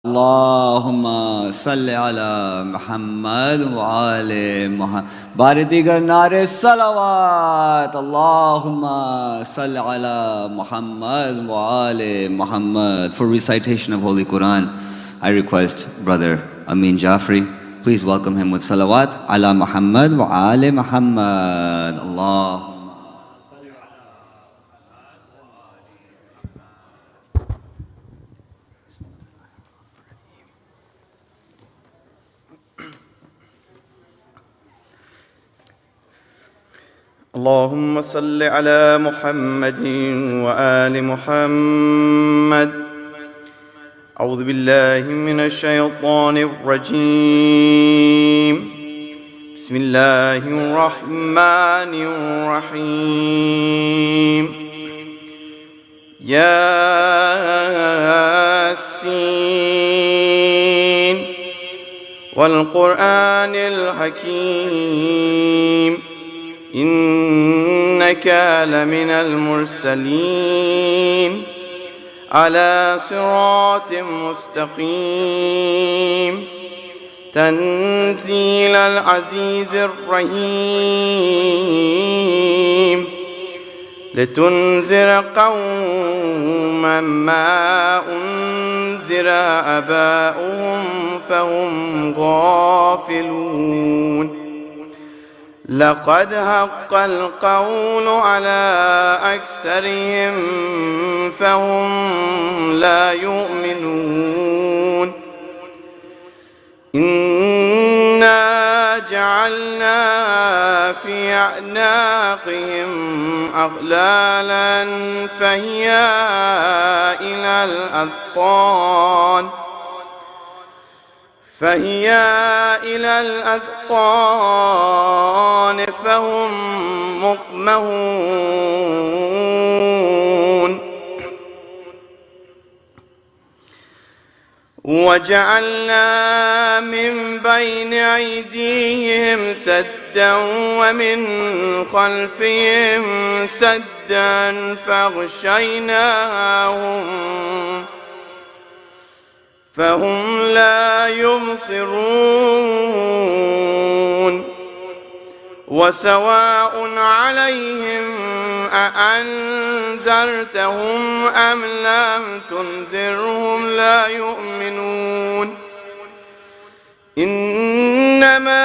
اللهم صل على محمد وآل محمد. बारी दीगर नारे सलावत. اللهم صل على محمد وآل محمد. For recitation of Holy Quran, I request Brother Amin Jafri. Please welcome him with salawat. على محمد وآل محمد. Allah. اللهم صل على محمد وآل محمد. أعوذ بالله من الشيطان الرجيم. بسم الله الرحمن الرحيم. ياسين والقرآن الحكيم إنك لمن المرسلين على صراط مستقيم تنزيل العزيز الرحيم لتنذر قوما ما أنذر آباؤهم فهم غافلون. لقد حق القول على أكثرهم فهم لا يؤمنون. إنا جعلنا في أعناقهم أغلالا فهي إلى الأذقان فهم مقمحون. وجعلنا من بين أيديهم سدا ومن خلفهم سدا فأغشيناهم فهم لا يبصرون. وسواء عليهم أأنذرتهم أم لم تنذرهم لا يؤمنون. إنما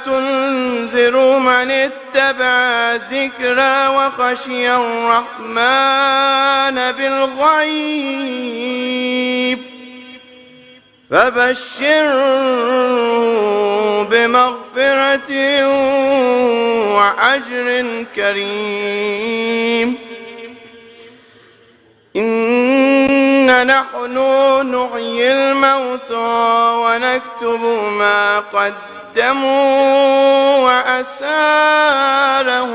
تنذر من اتبع الذكر وخشي الرحمن بالغيب فبشره بمغفرة وأجر كريم. إنا نحن نحيي الموتى ونكتب ما قدموا وآثارهم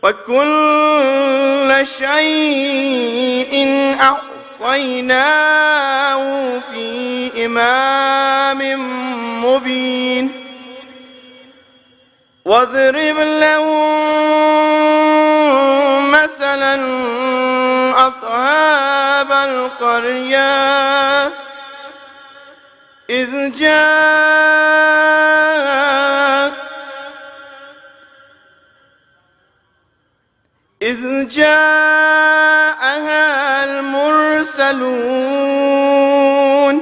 وكل شيء أحصيناه في إمام مبين. واضرب لهم مثلا أصحاب القرية إذ جاءها المرسلون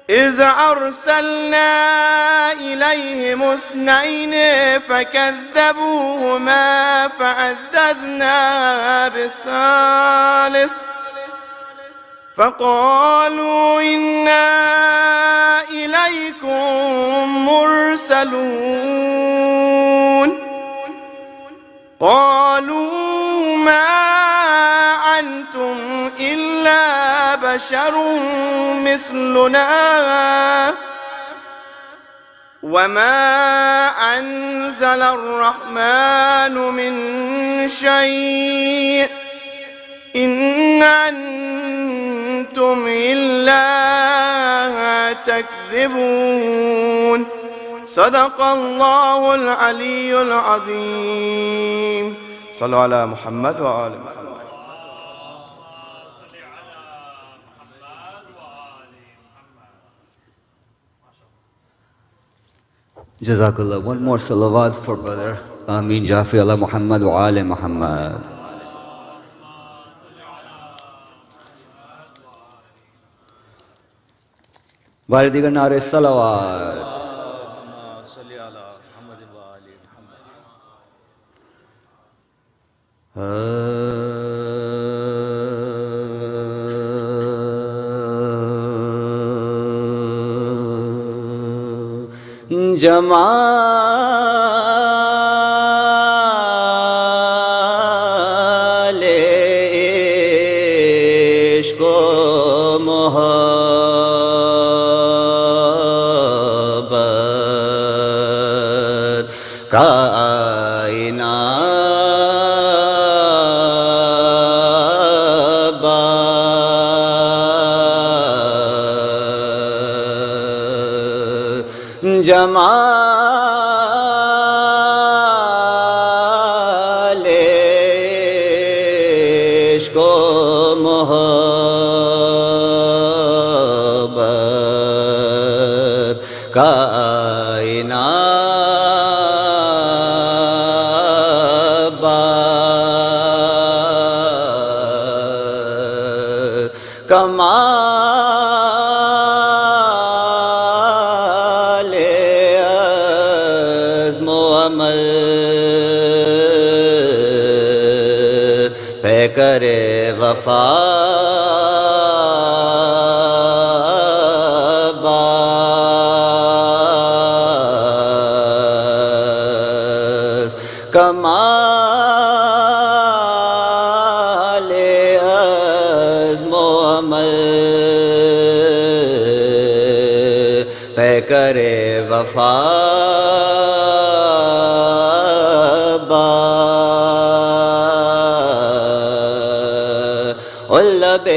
إذ أرسلنا إليهم اثنين فكذبوهما فعززنا بالثالث فقالوا إنا إليكم مرسلون. قالوا ما أنتم إلا بشر مثلنا وما أنزل الرحمن من شيء إن أنتم إلا تكذبون. صدق الله العلي العظيم. صلوا على محمد وآل محمد. Jazakallah. One more salawat for brother Ameen Jafi ala Muhammad wa ali Muhammad. بار دیگر نعرے صلوات. جمال عشق و محبت کا آئینہ جمال عشق و محبت کا آئینہ کمال عزم و عمل پہ کرے وفا باز کمال عزم و عمل پہ کرے وفا لب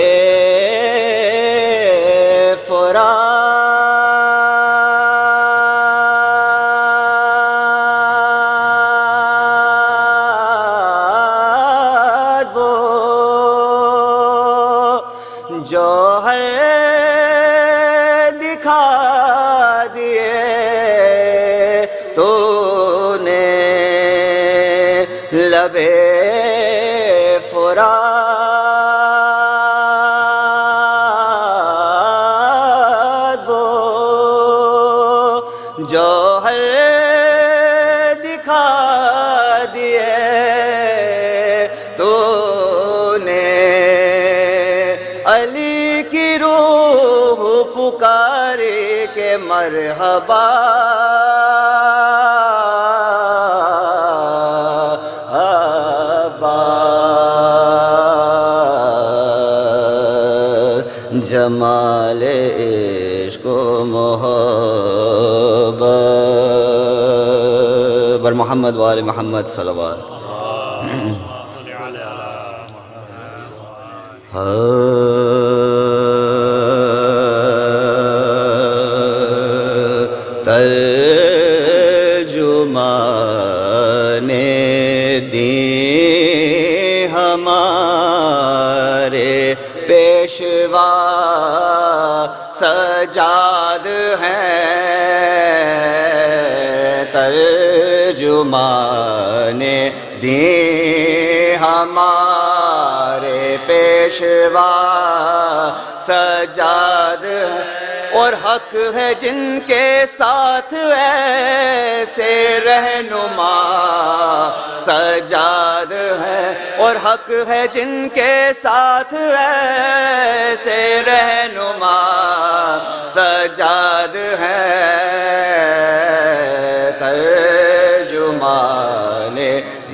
فرات وہ جوہر دکھا دیے تو نے لب فرات وہ جوہر دکھا دیے تو نے علی کی روح پکارے کہ مرحبا جمال عشق و محبت بر محمد و آل محمد صلوات. ترجمان دین ہمارے پیشوا سجاد ہیں ترجمان دین ہمارے پیشوا سجاد ہیں اور حق ہے جن کے ساتھ ایسے رہنما سجاد ہے اور حق ہے جن کے ساتھ ایسے رہنما سجاد ہے ترجمان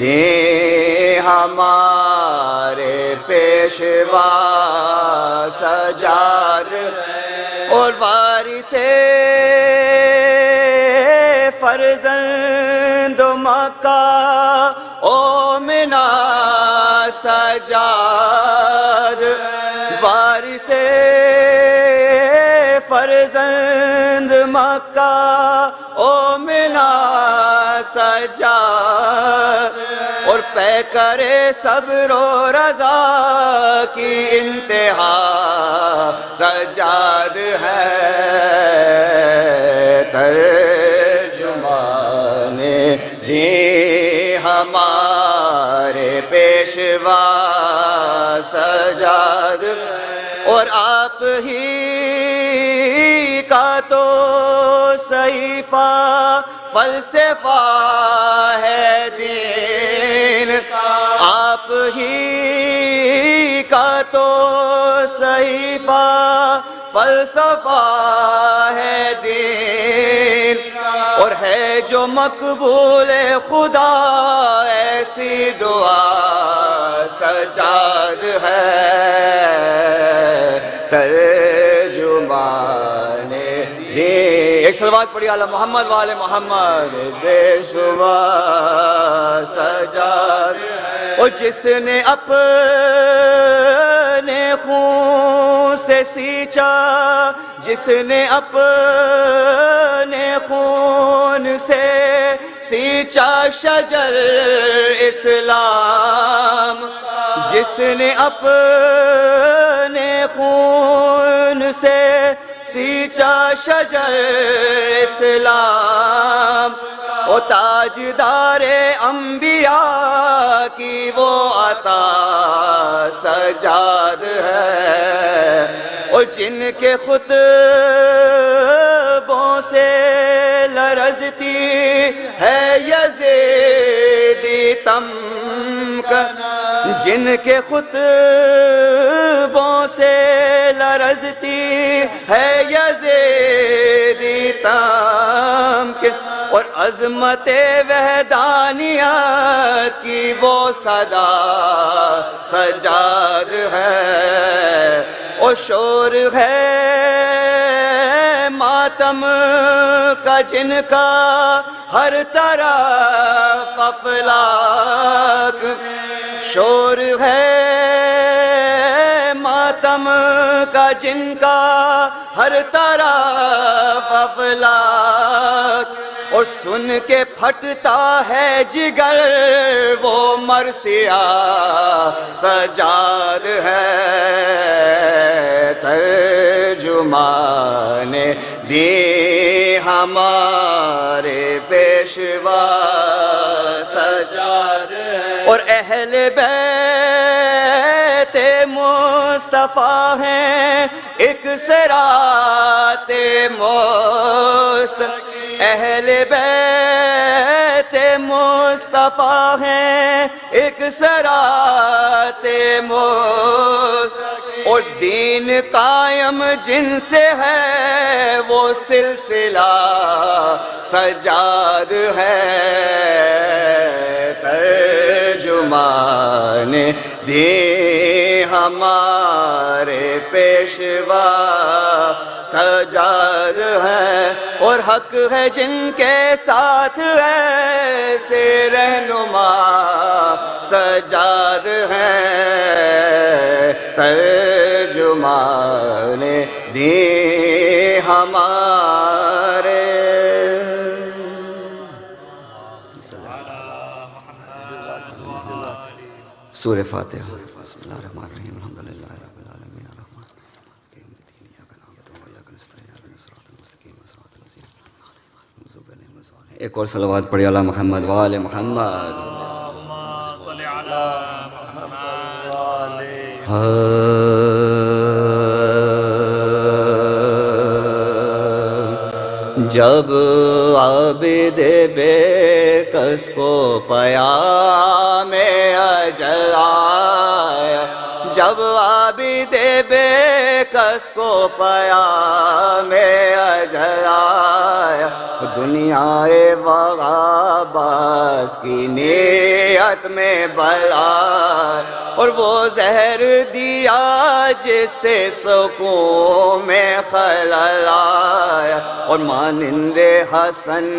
دین ہمارے پیشوا سجاد اور وارث فرزند مکہ اومنا سجاد وارث فرزند مکہ اومنا سجاد اور پے کرے صبر و رضا کی انتہا سجاد ہے ترجمہ سجاد اور آپ ہی کا تو صحیفہ فلسفہ ہے دین آپ ہی کا تو صحیفہ فلسفہ ہے دین اور ہے جو مقبول خدا ایسی دعا سجاد ہے ترجمان دین ایک صلوات پڑھی علی محمد وآل محمد بے شمار سجاد اور جس نے اپنے خون سے سینچا جس نے اپنے خون سے سینچا شجر اسلام جس نے اپنے خون سے سینچا شجر اسلام وہ تاجدار انبیاء کی وہ عطا سجاد ہے اور جن کے خطبوں سے لرزتی ہے یزیدی تمک جن کے خطبوں سے لرزتی ہے یزیدی تمک اور عظمت وحدانیت کی وہ صدا سجاد ہے اور شور ہے ماتم کا جن کا ہر طرف افلاک شور ہے ماتم کا جن کا ہر طرف افلاک اور سن کے پھٹتا ہے جگر وہ مرثیہ سجاد ہے ترجمان دین ہمارے پیشوا سجاد ہے اور اہل بیت مصطفیٰ ہیں ایک صراط مستقیم اہل بیت مصطفیٰ ہیں ایک صراط مستقیم اور دین قائم جن سے ہے وہ سلسلہ سجاد ہے ترجمان دین ہمارے پیشوا سجاد ہے اور حق ہے جن کے ساتھ ایسے رہنما سجاد ہیں ترجمان دین ہمارے سورہ فاتحہ بسم اللہ الرحمن الرحیم الحمدللہ رب العالمین الرحمن الرحیم مالک یوم الدین ایاک نعبد و ایاک نستعین اهدنا الصراط المستقیم صراط الذین انعمت علیہم غیر المغضوب علیہم ولا الضالین ایک اور صلوات پڑھی علی محمد وآل محمد اللہم صل علی محمد وآل جب عابد بے کس کو پیام اجل آیا جب عابد بے کس کو پیام اجل آیا دنیا وغا باس کی نیت میں بلا اور وہ زہر دیا جس سے سکون میں خلل آیا اور مانند حسن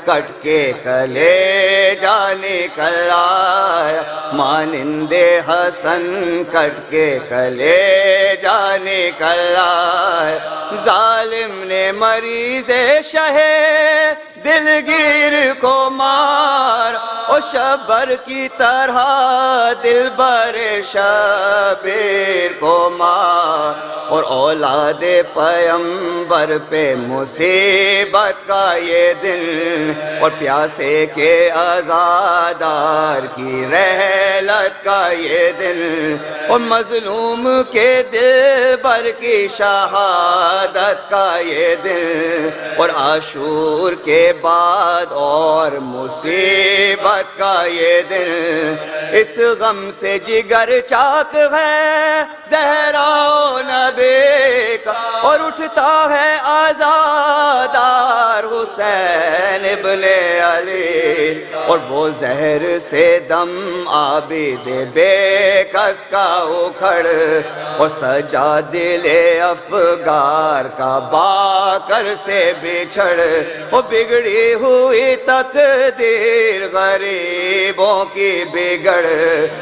کٹ کے کلے جا نکل آیا مانند حسن کٹ کے کلے جا نکل آیا ظالم نے مریض شہ دلگیر کو مار اور شبر کی طرح دل بر شبیر کو مار اور اولاد پیمبر پہ مصیبت کا یہ دن، اور پیاسے کے عزادار کی رحلت کا یہ دن، اور مظلوم کے دل بر کی شہادت کا یہ دن، اور عاشور کے بعد اور مصیبت کا یہ دن، اس غم سے جگر چاک ہے زہرا و نبی کا، اور اٹھتا ہے عزادار حسین ابن علی، اور وہ زہر سے دم عابد بے کس کا اکھڑ، اور سجا دل افگار کا باکر سے بچھڑ، وہ بگڑی ہوئی تقدیر غریبوں کی بگڑ،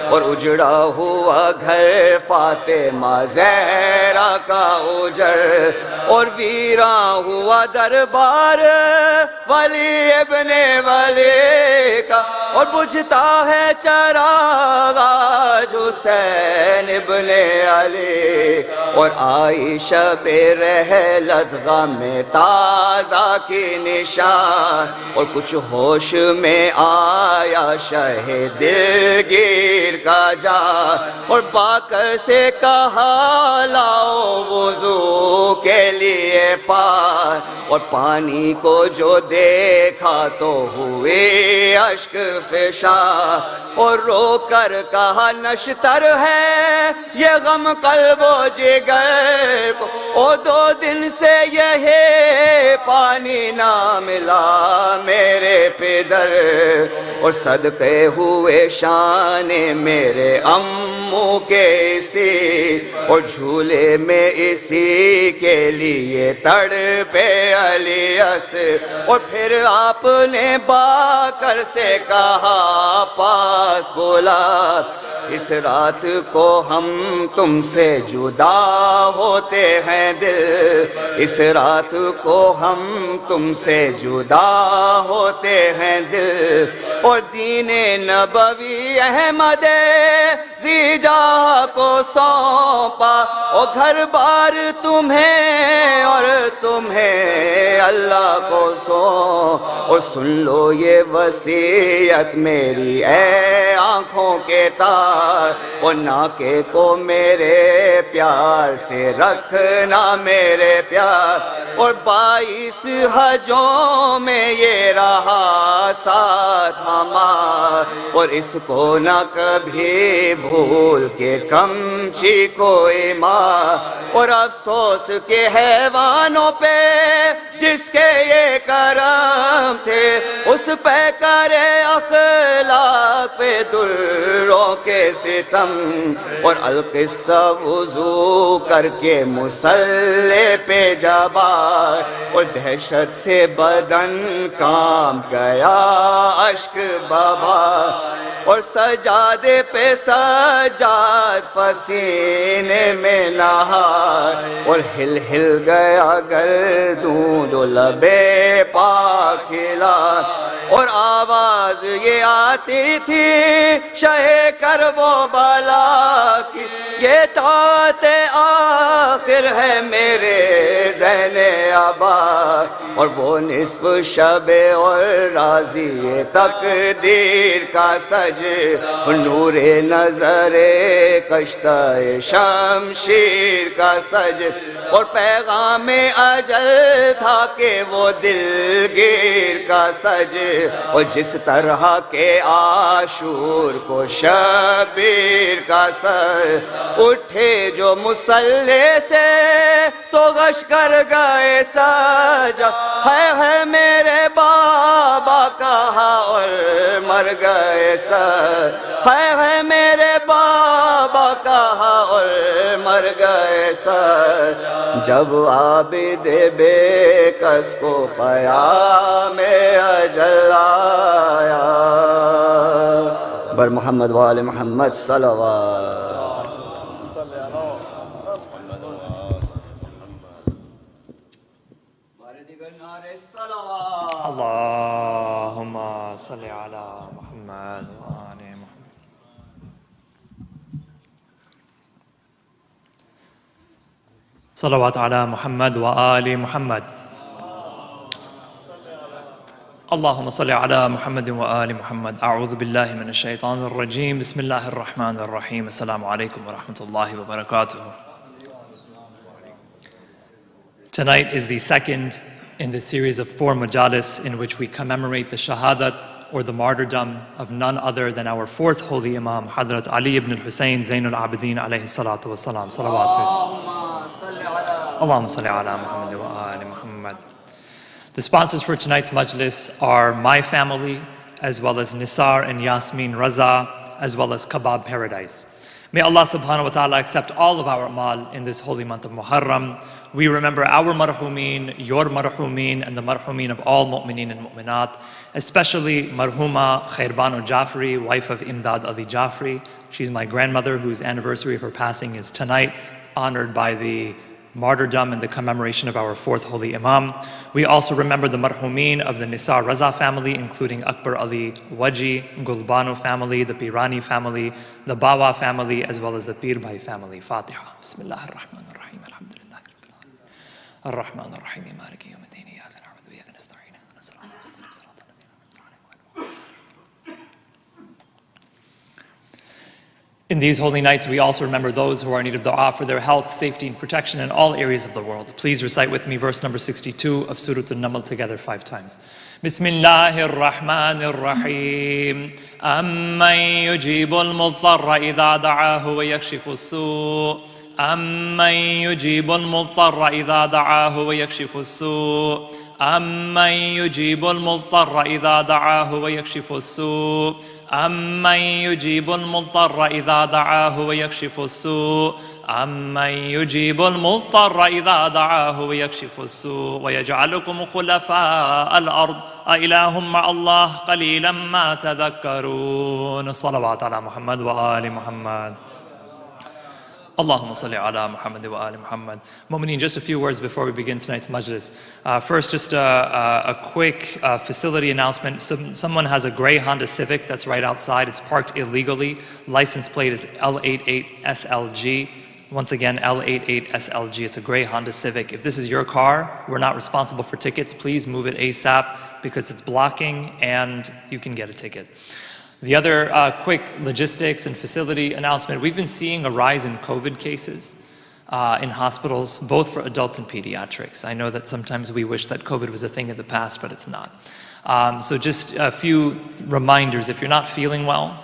اور اجڑا ہوا گھر فاطمہ زہرا کا اجڑ، اور ویراں ہوا دربار ولی ابن ولی کا، اور بجھتا ہے چراغ آج حسین ابن علی، اور آئی شب رحلت غم تازہ کی نشان، اور کچھ ہوش میں آیا شہ دلگیر کا جان، اور باکر سے کہا لاؤ وضو کے لیے پان، اور پانی کو جو دیکھا تو ہوئے اشک فشاں، اور رو کر کہا نشتر ہے یہ غم قلب و جگر کو، او 2 دن سے یہی پانی نہ ملا میرے پدر، اور صدقے ہوئے شان میرے امو کے اسی، اور جھولے میں اسی کے لیے تڑپے الیاس، اور پھر آپ نے باکر سے کہا پاس بولا، اس رات کو ہم تم سے جدا ہوتے ہیں دل، اس رات کو ہم تم سے جدا ہوتے ہیں دل، اور دین نبوی احمد زیجا کو سونپا، اور گھر بار تمہیں اور تمہیں اللہ کو سونپ، اور سن لو یہ وصیت میری اے آنکھوں کے تار، اور ناکے کو میرے پیار سے رکھنا میرے پیار، اور 22 حجوں میں یہ رہا ساتھ ہمارا، اور اس کو نہ کبھی بھول کے کمچی کوئی ماں، اور افسوس کے حیوانوں پہ جس کے یہ کرم تھے، اس پہ کرے اخلاق پہ دروں کے ستم، اور القصہ وضو کر کے مصلی پہ جبار، اور دہشت سے بدن کام گیا اشک بابا، اور سجادے پہ سجاد پسینے میں نہار، اور ہل ہل گیا گردوں جو لبے پاک کھلا، اور آواز یہ آتی تھی شہ کرب و بلا کی، یہ طاعت آخر ہے میرے ذہن آبا، اور وہ نصف شب اور راضی تقدیر کا سج، نور نظر کشتہ شمشیر کا سج، اور پیغام اجل تھا کہ وہ دلگیر کا سج، اور جس طرح کے عاشور کو شبیر کا سر، اٹھے جو مصلی سے تو غش کر گئے سجا، ہے میرے بابا کہا اور مر گئے سر، ہے میرے بابا کہا اور مر گئے سر، جب عابد بے کس کو پیام اجل آیا، بر محمد و آل محمد صلوات۔ اللہم صلی علی محمد و آل محمد۔ صلوات على محمد وآل محمد. اللهم صل على محمد وآل محمد. أعوذ بالله من الشيطان الرجيم. بسم الله الرحمن الرحيم. السلام عليكم ورحمة الله وبركاته. Tonight is the second in the series of 4 majalis in which we commemorate the shahadat or the martyrdom of none other than our 4th holy Imam, Hadrat Ali ibn al-Hussein Zainul Abidin alayhi salatu wa salam. Allahumma salli ala Muhammad wa ali Muhammad. The sponsors for tonight's majlis are my family, as well as Nisar and Yasmin Raza, as well as Kebab Paradise. May Allah subhanahu wa ta'ala accept all of our amal in this holy month of Muharram. We remember our marhumeen, your marhumeen, and the marhumeen of all mu'mineen and mu'minat, especially marhuma Khairbano Jafri, wife of Imdad Ali Jafri. She's my grandmother whose anniversary of her passing is tonight, honored by the martyrdom and the commemoration of our 4th holy Imam. We also remember the marhumeen of the Nisar Raza family, including Akbar Ali Waji, Gulbano family, the Pirani family, the Bawa family, as well as the Pir Bhai family. Fatiha. Bismillah ar-Rahman ar-Rahim. Alhamdulillah. Ar-Rahman ar-Rahim. Maliki yawmiddin. Iyyaka na'budu wa iyyaka nasta'in. Ihdinas siratal mustaqim. Siratal ladzina an'amta alayhim. In these holy nights, we also remember those who are in need of dua for their health, safety, and protection in all areas of the world. Please recite with me verse number 62 of Surah An-Naml together 5 times. Bismillahir Rahmanir Rahim. Amman yujibul mudtarra idha da'ahu wa yakshifu as-su'. Amman yujibul mudtarra idha da'ahu wa yakshifu as-su'. Amman yujibul mudtarra idha da'ahu wa yakshifu as-su'. أمن يجيب المضطر إذا دعاه ويكشف السوء أمن يجيب المضطر إذا دعاه ويكشف السوء ويجعلكم خلفاء الأرض أإله مع الله قليلا ما تذكرون. الصلوات على محمد وآل محمد. Allahumma salli ala Muhammad wa ali Muhammad. Mu'mineen, just a few words before we begin tonight's majlis. First, just a quick facility announcement. Someone has a gray Honda Civic that's right outside. It's parked illegally. License plate is L88SLG. Once again, L88SLG. It's a gray Honda Civic. If this is your car, we're not responsible for tickets. Please move it ASAP because it's blocking and you can get a ticket. The other quick logistics and facility announcement, we've been seeing a rise in COVID cases in hospitals, both for adults and pediatrics. I know that sometimes we wish that COVID was a thing of the past, but it's not. So just a few reminders. If you're not feeling well,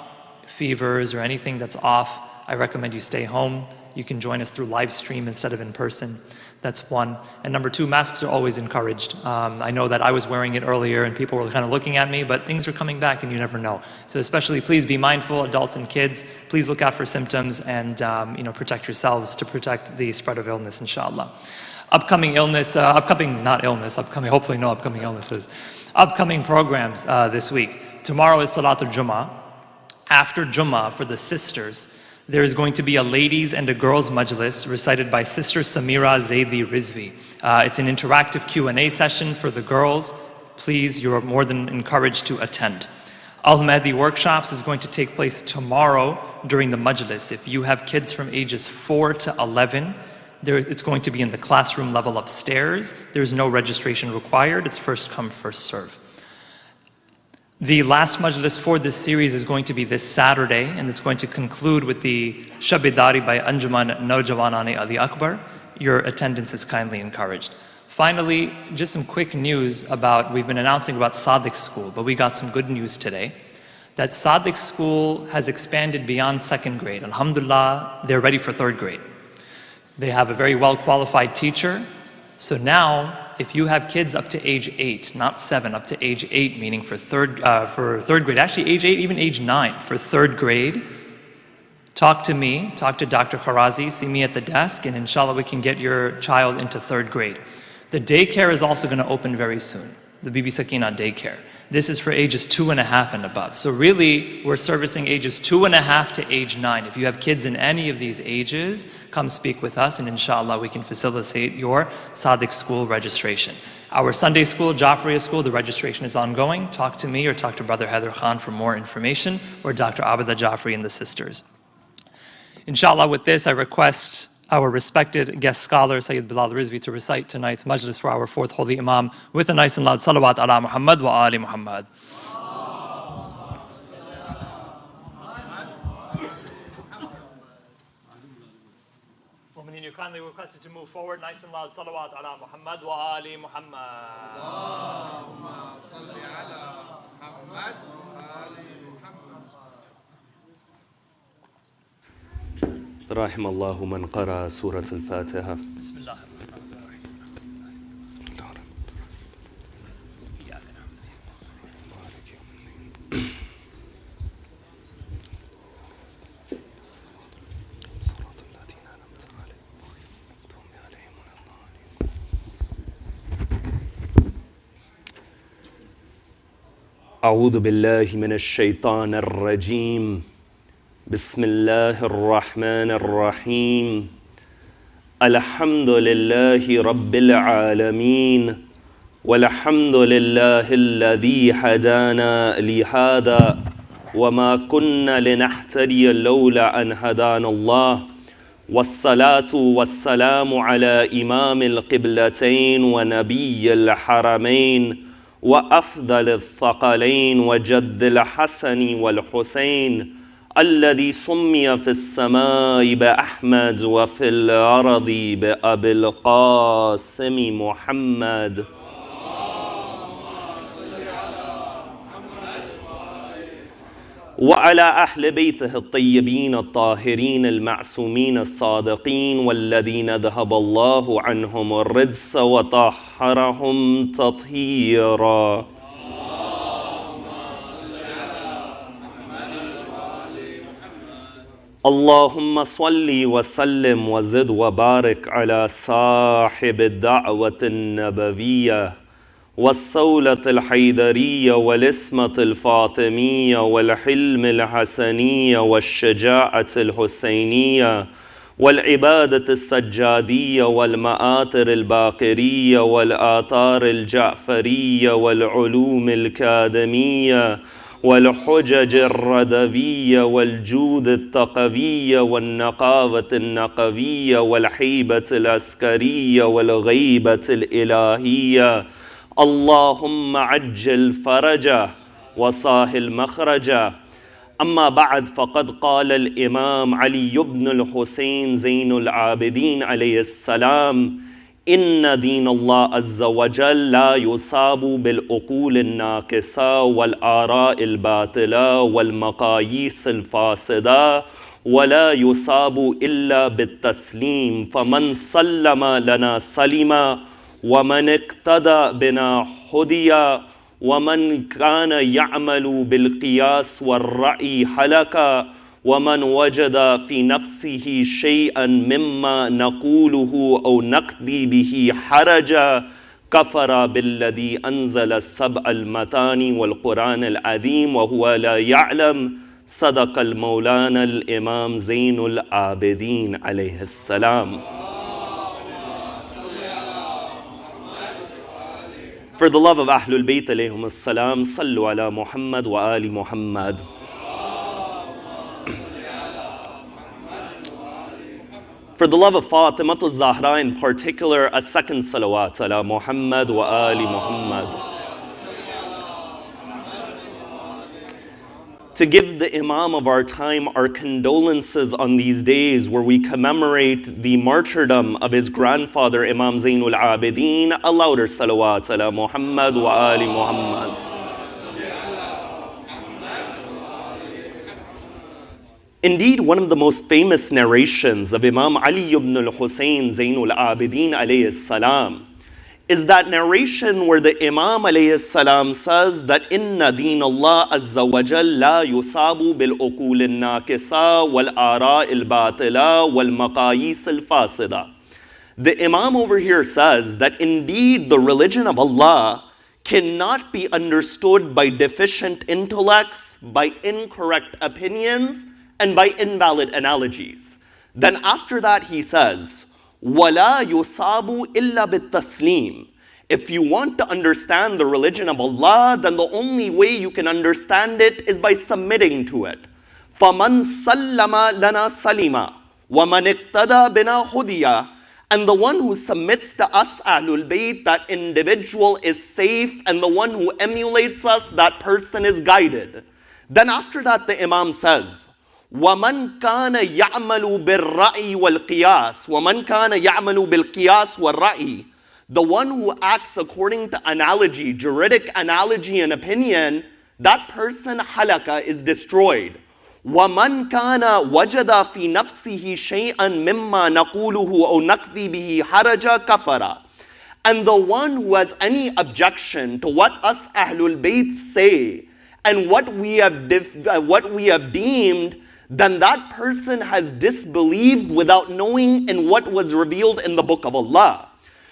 fevers or anything that's off, I recommend you stay home. You can join us through live stream instead of in person. That's one. And number 2, masks are always encouraged. I know that I was wearing it earlier and people were kind of looking at me, but things are coming back and you never know. So especially please be mindful, adults and kids. Please look out for symptoms and protect yourselves to protect the spread of illness, inshallah. Upcoming illnesses. Upcoming programs this week. Tomorrow is Salatul Jummah. After Jummah, for the sisters, there is going to be a ladies and a girls majlis recited by Sister Samira Zaidi Rizvi. It's an interactive Q&A session for the girls. Please, you are more than encouraged to attend. Al-Mahdi workshops is going to take place tomorrow during the majlis. If you have kids from ages 4 to 11, it's going to be in the classroom level upstairs. There's no registration required. It's first come, first serve. The last majlis for this series is going to be this Saturday, and it's going to conclude with the Shabidari by Anjuman Naujawanani Ali Akbar. Your attendance is kindly encouraged. Finally, just some quick news we've been announcing about Sadiq School, but we got some good news today. That Sadiq School has expanded beyond 2nd grade. Alhamdulillah, they're ready for 3rd grade. They have a very well-qualified teacher. So now, if you have kids up to age 8, not 7, up to age 8, meaning for third grade, actually age 8, even age 9, for 3rd grade, talk to me, talk to Dr. Kharazi, see me at the desk, and inshallah we can get your child into 3rd grade. The daycare is also going to open very soon, the Bibi Sakina daycare. This is for ages 2.5 and above. So really, we're servicing ages 2.5 to age 9. If you have kids in any of these ages, come speak with us and inshallah we can facilitate your Sadiq School registration. Our Sunday school, Jafriya School, the registration is ongoing. Talk to me or talk to Brother Heather Khan for more information, or Dr. Abida Jafri and the sisters. Inshallah, with this, I request our respected guest scholar, Syed Bilal Rizvi, to recite tonight's majlis for our fourth holy Imam with a nice and loud salawat ala Muhammad wa ali Muhammad. Women, you kindly requested to move forward, nice and loud salawat ala Muhammad wa ali Muhammad. Allahumma salli ala Muhammad wa ali Muhammad. رحم الله من قرأ سورة الفاتحة. بسم الله الرحمن الرحيم. بسم الله الرحمن الرحيم. إياك نعبد وإياك نستعين. مالك يوم الدين. صراط الذين أنعمت عليهم غير المغضوب عليهم ولا الضالين. أعوذ بالله من الشيطان الرجيم. بسم الله الرحمن الرحيم. الحمد لله رب العالمين والحمد لله الذي هدانا لهذا وما كنا لنهتدي لولا أن هدانا الله والصلاة والسلام على إمام القبلتين ونبي الحرمين وأفضل الثقلين وجد الحسن والحسين الذي سمي في السماء بأحمد وفي الأرض بأبي القاسم محمد. وعلى أهل بيته الطيبين الطاهرين المعصومين الصادقين والذين ذهب الله عنهم الرجس وطهرهم تطهيرا. اللهم صل وسلم وزد وبارك على صاحب الدعوة النبوية والصولة الحيدرية والاسمة الفاطمية والحلم الحسنية والشجاعة الحسينية والعبادة السجادية والمآثر الباقرية والآثار الجعفرية والعلوم الكادمية والحجج الردوية والجود التقوية والنقاوة النقوية والحيبة العسكرية والغيبة الإلهية. اللهم عجل فرجه وسهل مخرجه. أما بعد، فقد قال الإمام علي بن الحسين زين العابدين عليه السلام: إن دين الله عز وجل لا يصاب بالعقول الناقصة والآراء الباطلة والمقاييس الفاسدة ولا يصاب إلا بالتسليم، فمن سلم لنا سلم ومن اقتدى بنا هدي ومن كان يعمل بالقياس والرأي هلك ومن وجد في نفسه شيئا مما نقوله أو نقضي به حرجا كفر بالذي أنزل السبع المثاني والقرآن العظيم وهو لا يعلم. صدق المولانا الإمام زين العابدين عليه السلام. For the love of Ahlul Bayt alayhim as-salam, sallu ala Muhammad wa ali Muhammad. For the love of Fatima al-Zahra in particular, a second salawat ala Muhammad wa ali Muhammad. To give the Imam of our time our condolences on these days where we commemorate the martyrdom of his grandfather Imam Zainul Abidin, a louder salawat ala Muhammad wa ali Muhammad. Indeed, one of the most famous narrations of Imam Ali ibn al-Husayn Zainul Abidin alayhi salam is that narration where the Imam alayhi salam says that inna deen Allah azza wa jal la yusabu bil uqul al-naqisa wal ara al-batila wal maqayis al-fasida. The Imam over here says that indeed the religion of Allah cannot be understood by deficient intellects, by incorrect opinions, and by invalid analogies. Then after that he says, وَلَا يُصَابُ إِلَّا بِالتَّسْلِيمِ. If you want to understand the religion of Allah, then the only way you can understand it is by submitting to it. فَمَنْ سَلَّمَ لَنَا سَلِمَ وَمَنِ اقْتَدَى بِنَا هُدِيَ. And the one who submits to us, Ahlul Bayt, that individual is safe, and the one who emulates us, that person is guided. Then after that, the Imam says, وَمَنْ كَانَ يَعْمَلُ بِالرَّأْيِ وَالْقِيَاسِ وَمَنْ كَانَ يَعْمَلُ بِالْقِيَاسِ وَالرَّأْيِ. The one who acts according to analogy, juridic analogy and opinion, that person, halaka, is destroyed. وَمَنْ كَانَ وَجَدَ فِي نَفْسِهِ شَيْئًا مِمَّا نَقُولُهُ أَوْ نَقْضِي بِهِ حَرَجَ كَفَرَ. And the one who has any objection to what us Ahlul Bayt say and what we have deemed, then that person has disbelieved without knowing in what was revealed in the Book of Allah.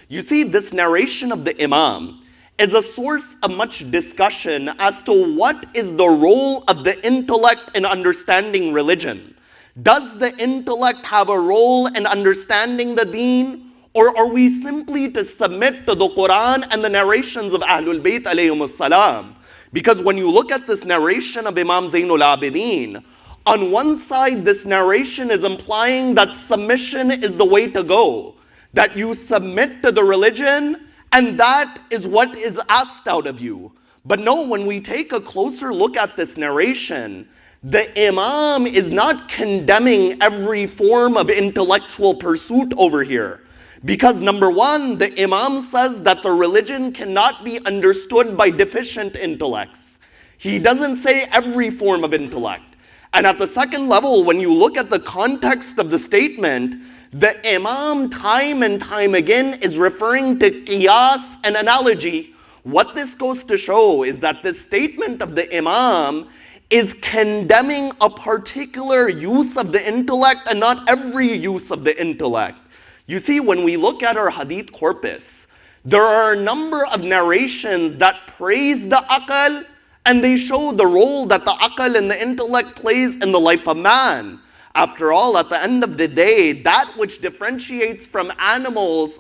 You see, this narration of the Imam is a source of much discussion as to what is the role of the intellect in understanding religion. Does the intellect have a role in understanding the deen? Or are we simply to submit to the Quran and the narrations of Ahlul Bayt alayhimus salam? Because when you look at this narration of Imam Zainul Abidin, on one side, this narration is implying that submission is the way to go. That you submit to the religion, and that is what is asked out of you. But no, when we take a closer look at this narration, the Imam is not condemning every form of intellectual pursuit over here. Because number one, the Imam says that the religion cannot be understood by deficient intellects. He doesn't say every form of intellect. And at the second level, when you look at the context of the statement, the Imam time and time again is referring to qiyas and analogy. What this goes to show is that this statement of the Imam is condemning a particular use of the intellect and not every use of the intellect. You see, when we look at our hadith corpus, there are a number of narrations that praise the aql and they show the role that the aql and the intellect plays in the life of man. After all, at the end of the day, that which differentiates us from animals,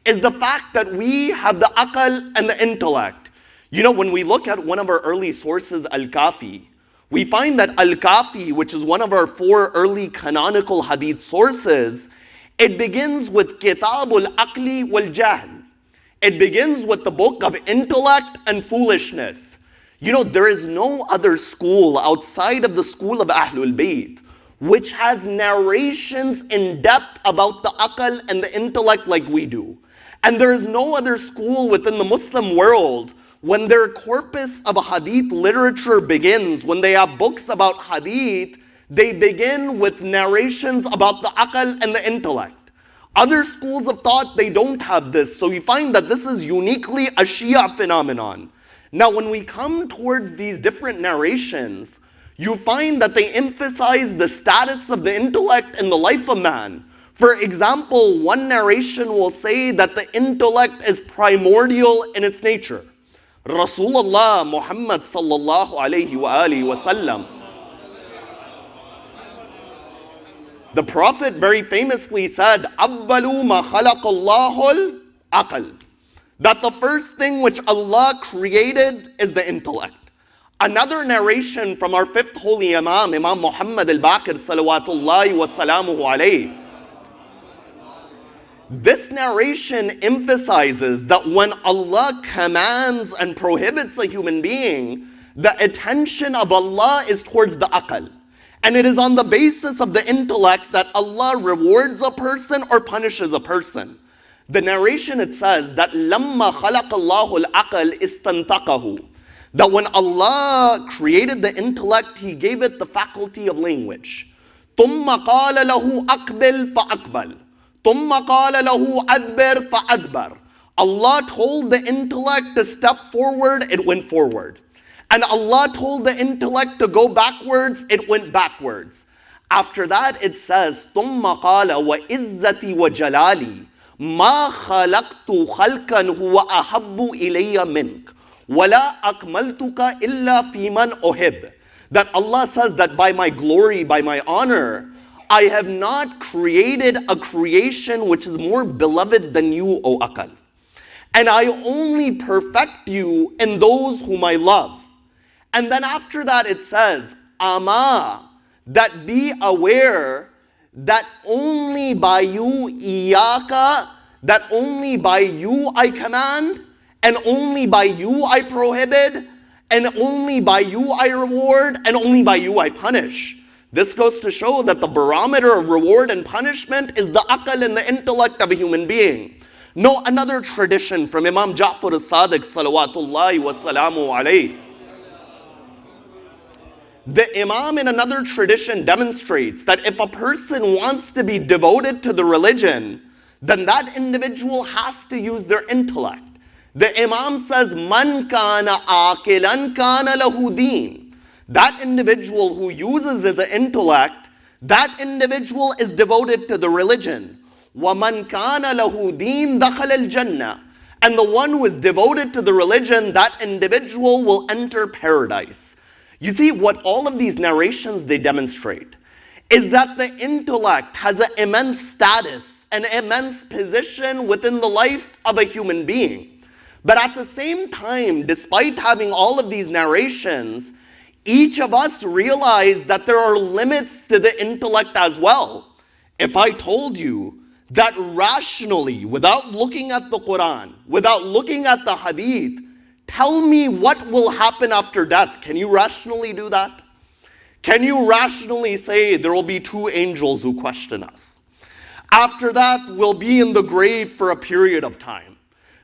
is the fact that we have the aql and the intellect. You know, when we look at one of our early sources, Al-Kafi, we find that Al-Kafi, which is one of our 4 early canonical hadith sources, it begins with Kitabul Aqli wal Jahl. It begins with the book of intellect and foolishness. You know, there is no other school outside of the school of Ahlul Bayt which has narrations in depth about the aql and the intellect like we do. And there is no other school within the Muslim world when their corpus of hadith literature begins, when they have books about hadith, they begin with narrations about the aql and the intellect. Other schools of thought, they don't have this. So we find that this is uniquely a Shia phenomenon. Now, when we come towards these different narrations, you find that they emphasize the status of the intellect in the life of man. For example, one narration will say that the intellect is primordial in its nature. Rasulullah Muhammad sallallahu alayhi wa alihi wa sallam, the Prophet very famously said, "Awwalu ma khalaqallahu al-aql." That the first thing which Allah created is the intellect. Another narration from our 5th holy Imam, Imam Muhammad al-Baqir salawatullahi wa salamuhu alayhi. This narration emphasizes that when Allah commands and prohibits a human being, the attention of Allah is towards the aql. And it is on the basis of the intellect that Allah rewards a person or punishes a person. The narration, it says that لَمَّا خَلَقَ اللَّهُ الْعَقْلِ إِسْتَنْتَقَهُ. That when Allah created the intellect, He gave it the faculty of language. ثُمَّ قَالَ لَهُ أَقْبِلْ فَأَقْبَلْ ثُمَّ قَالَ لَهُ أَدْبِرْ فَأَدْبَرْ. Allah told the intellect to step forward, it went forward. And Allah told the intellect to go backwards, it went backwards. After that, it says, ثُمَّ قَالَ وَإِزَّتِي وَجَلَالِي مَا خَلَقْتُ خَلْقًا هُوَ أَحَبُّ إِلَيَّ مِنْكَ وَلَا أَكْمَلْتُكَ إِلَّا فِي مَنْ أُحِبُّ. That Allah says that by my glory, by my honor, I have not created a creation which is more beloved than you, O Aqal. And I only perfect you in those whom I love. And then after that it says, Ama, that be aware that only by you, iyaka, that only by you I command, and only by you I prohibit, and only by you I reward, and only by you I punish. This goes to show that the barometer of reward and punishment is the aql and the intellect of a human being. No, another tradition from Imam Ja'far as-Sadiq salawatullahi wa salamu alayhi. The Imam in another tradition demonstrates that if a person wants to be devoted to the religion, then that individual has to use their intellect. The Imam says, Man kana aqilan kana lahu deen. That individual who uses his intellect, that individual is devoted to the religion. وَمَنْ كَانَ لَهُ دِينٌ دَخَلَ الْجَنَّةِ. And the one who is devoted to the religion, that individual will enter paradise. You see, what all of these narrations, they demonstrate is that the intellect has an immense status, an immense position within the life of a human being. But at the same time, despite having all of these narrations, each of us realize that there are limits to the intellect as well. If I told you that rationally, without looking at the Quran, without looking at the Hadith, tell me what will happen after death, can you rationally do that? Can you rationally say there will be two angels who question us? After that, we'll be in the grave for a period of time.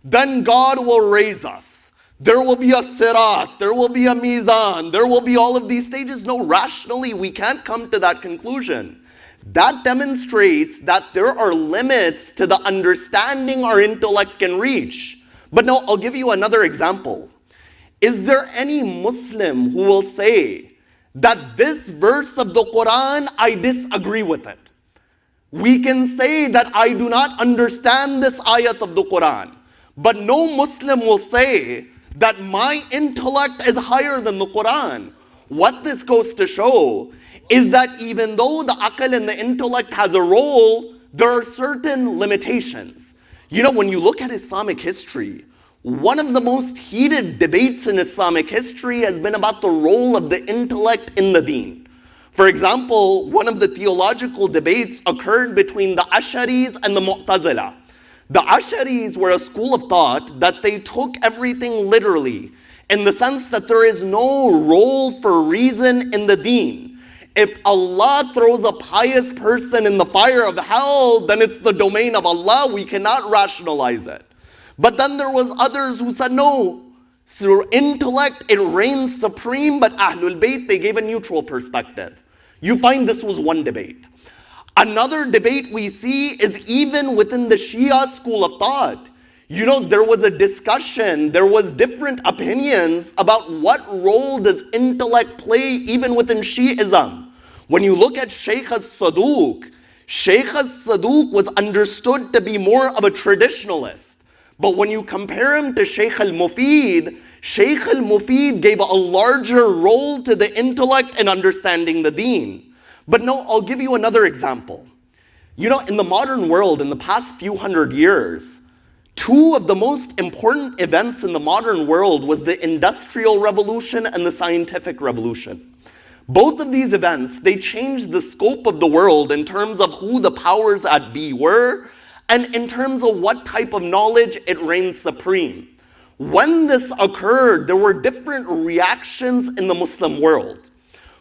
Then God will raise us. There will be a sirat, there will be a mizan, there will be all of these stages. No, rationally, we can't come to that conclusion. That demonstrates that there are limits to the understanding our intellect can reach. But now, I'll give you another example. Is there any Muslim who will say that this verse of the Quran, I disagree with it? We can say that I do not understand this ayat of the Quran. But no Muslim will say that my intellect is higher than the Quran. What this goes to show is that even though the aql and the intellect has a role, there are certain limitations. You know, when you look at Islamic history, one of the most heated debates in Islamic history has been about the role of the intellect in the deen. For example, one of the theological debates occurred between the Ash'aris and the Mu'tazila. The Ash'aris were a school of thought that they took everything literally, in the sense that there is no role for reason in the deen. If Allah throws a pious person in the fire of hell, then it's the domain of Allah, we cannot rationalize it. But then there was others who said, no, so intellect, it reigns supreme, but Ahlul Bayt, they gave a neutral perspective. You find this was one debate. Another debate we see is even within the Shia school of thought. You know, there was a discussion, there was different opinions about what role does intellect play even within Shi'ism. When you look at Shaykh as-Saduq, Shaykh as-Saduq was understood to be more of a traditionalist. But when you compare him to Shaykh al-Mufid, Shaykh al-Mufid gave a larger role to the intellect in understanding the deen. But no, I'll give you another example. You know, in the modern world, in the past few hundred years, two of the most important events in the modern world was the Industrial Revolution and the Scientific Revolution. Both of these events, they changed the scope of the world in terms of who the powers at be were, and in terms of what type of knowledge it reigned supreme. When this occurred, there were different reactions in the Muslim world.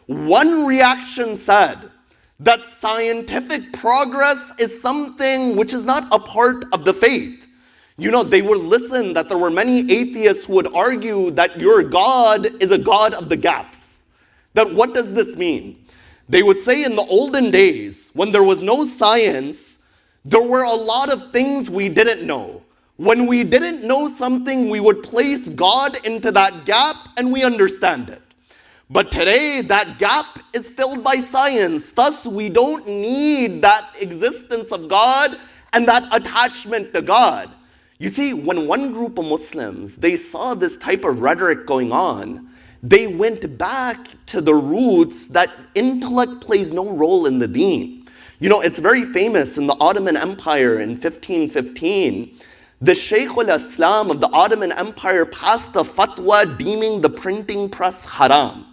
One reaction said that scientific progress is something which is not a part of the faith. You know, they would listen that there were many atheists who would argue that your God is a God of the gaps. That what does this mean? They would say in the olden days, when there was no science, there were a lot of things we didn't know. When we didn't know something, we would place God into that gap and we understand it. But today, that gap is filled by science. Thus, we don't need that existence of God and that attachment to God. You see, when one group of Muslims, they saw this type of rhetoric going on, they went back to the roots that intellect plays no role in the deen. You know, it's very famous in the Ottoman Empire in 1515. The Shaykh al-Islam of the Ottoman Empire passed a fatwa deeming the printing press haram.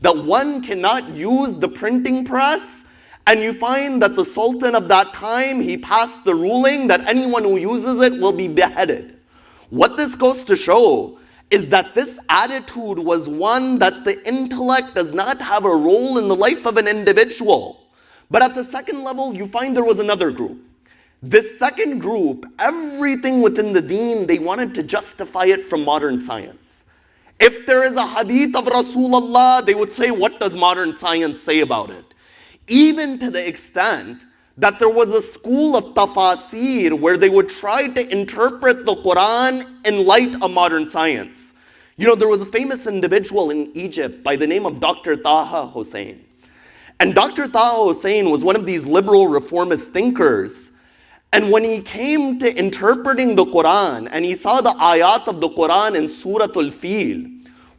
That one cannot use the printing press And you find that the sultan of that time, he passed the ruling that anyone who uses it will be beheaded. What this goes to show is that this attitude was one that the intellect does not have a role in the life of an individual. But at the second level, you find there was another group. This second group, everything within the deen, they wanted to justify it from modern science. If there is a hadith of Rasulullah, they would say, what does modern science say about it? Even to the extent that there was a school of tafasir where they would try to interpret the Quran in light of modern science. You know, there was a famous individual in Egypt by the name of Dr. Taha Hussein. And Dr. Taha Hussein was one of these liberal reformist thinkers. And when he came to interpreting the Quran and he saw the ayat of the Quran in Surah Al-Fil,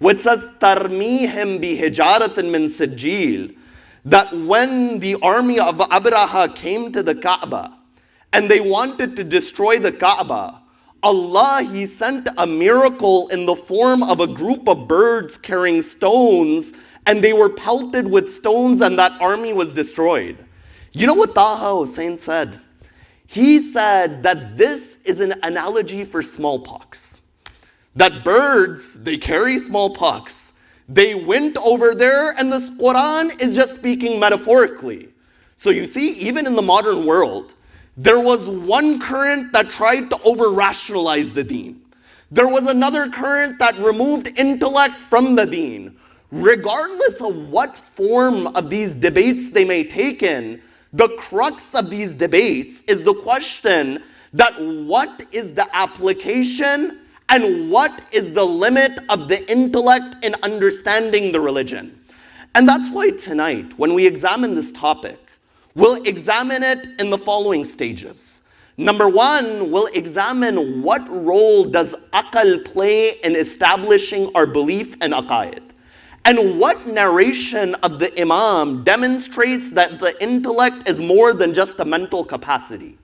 which says, تَرْمِيهِمْ بِهِجَارَةٍ مِّن سِجِّيلٍ, that when the army of Abraha came to the Kaaba and they wanted to destroy the Kaaba, Allah, He sent a miracle in the form of a group of birds carrying stones, and they were pelted with stones and that army was destroyed. You know what Taha Hussein said? He said that this is an analogy for smallpox. That birds, they carry smallpox. They went over there, and this Quran is just speaking metaphorically. So you see, even in the modern world, there was one current that tried to over-rationalize the deen. There was another current that removed intellect from the deen. Regardless of what form of these debates they may take in, the crux of these debates is the question that what is the application and what is the limit of the intellect in understanding the religion? And that's why tonight, when we examine this topic, we'll examine it in the following stages. Number one, we'll examine what role does aql play in establishing our belief in aqaid. And what narration of the Imam demonstrates that the intellect is more than just a mental capacity.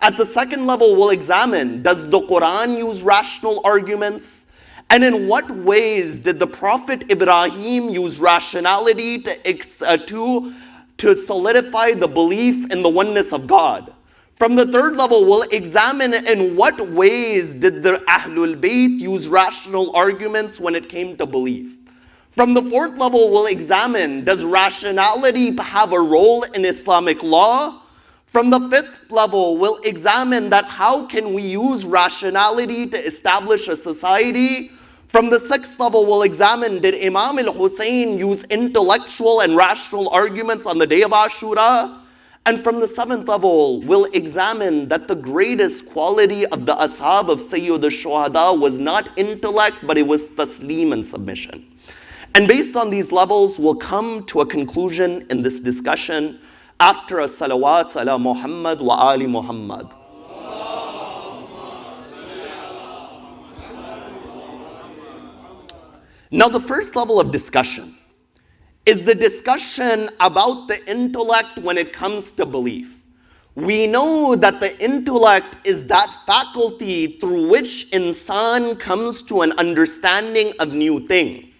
At the second level, we'll examine, does the Quran use rational arguments? And in what ways did the Prophet Ibrahim use rationality to solidify the belief in the oneness of God? From the third level, we'll examine in what ways did the Ahlul Bayt use rational arguments when it came to belief. From the fourth level, we'll examine, does rationality have a role in Islamic law? From the fifth level, we'll examine that how can we use rationality to establish a society. From the sixth level, we'll examine, did Imam al-Hussein use intellectual and rational arguments on the day of Ashura? And from the seventh level, we'll examine that the greatest quality of the ashab of Sayyid al-Shuhada was not intellect, but it was taslim and submission. And based on these levels, we'll come to a conclusion in this discussion after a salawat ala Muhammad wa ali Muhammad. Now the first level of discussion is the discussion about the intellect when it comes to belief. We know that the intellect is that faculty through which insan comes to an understanding of new things.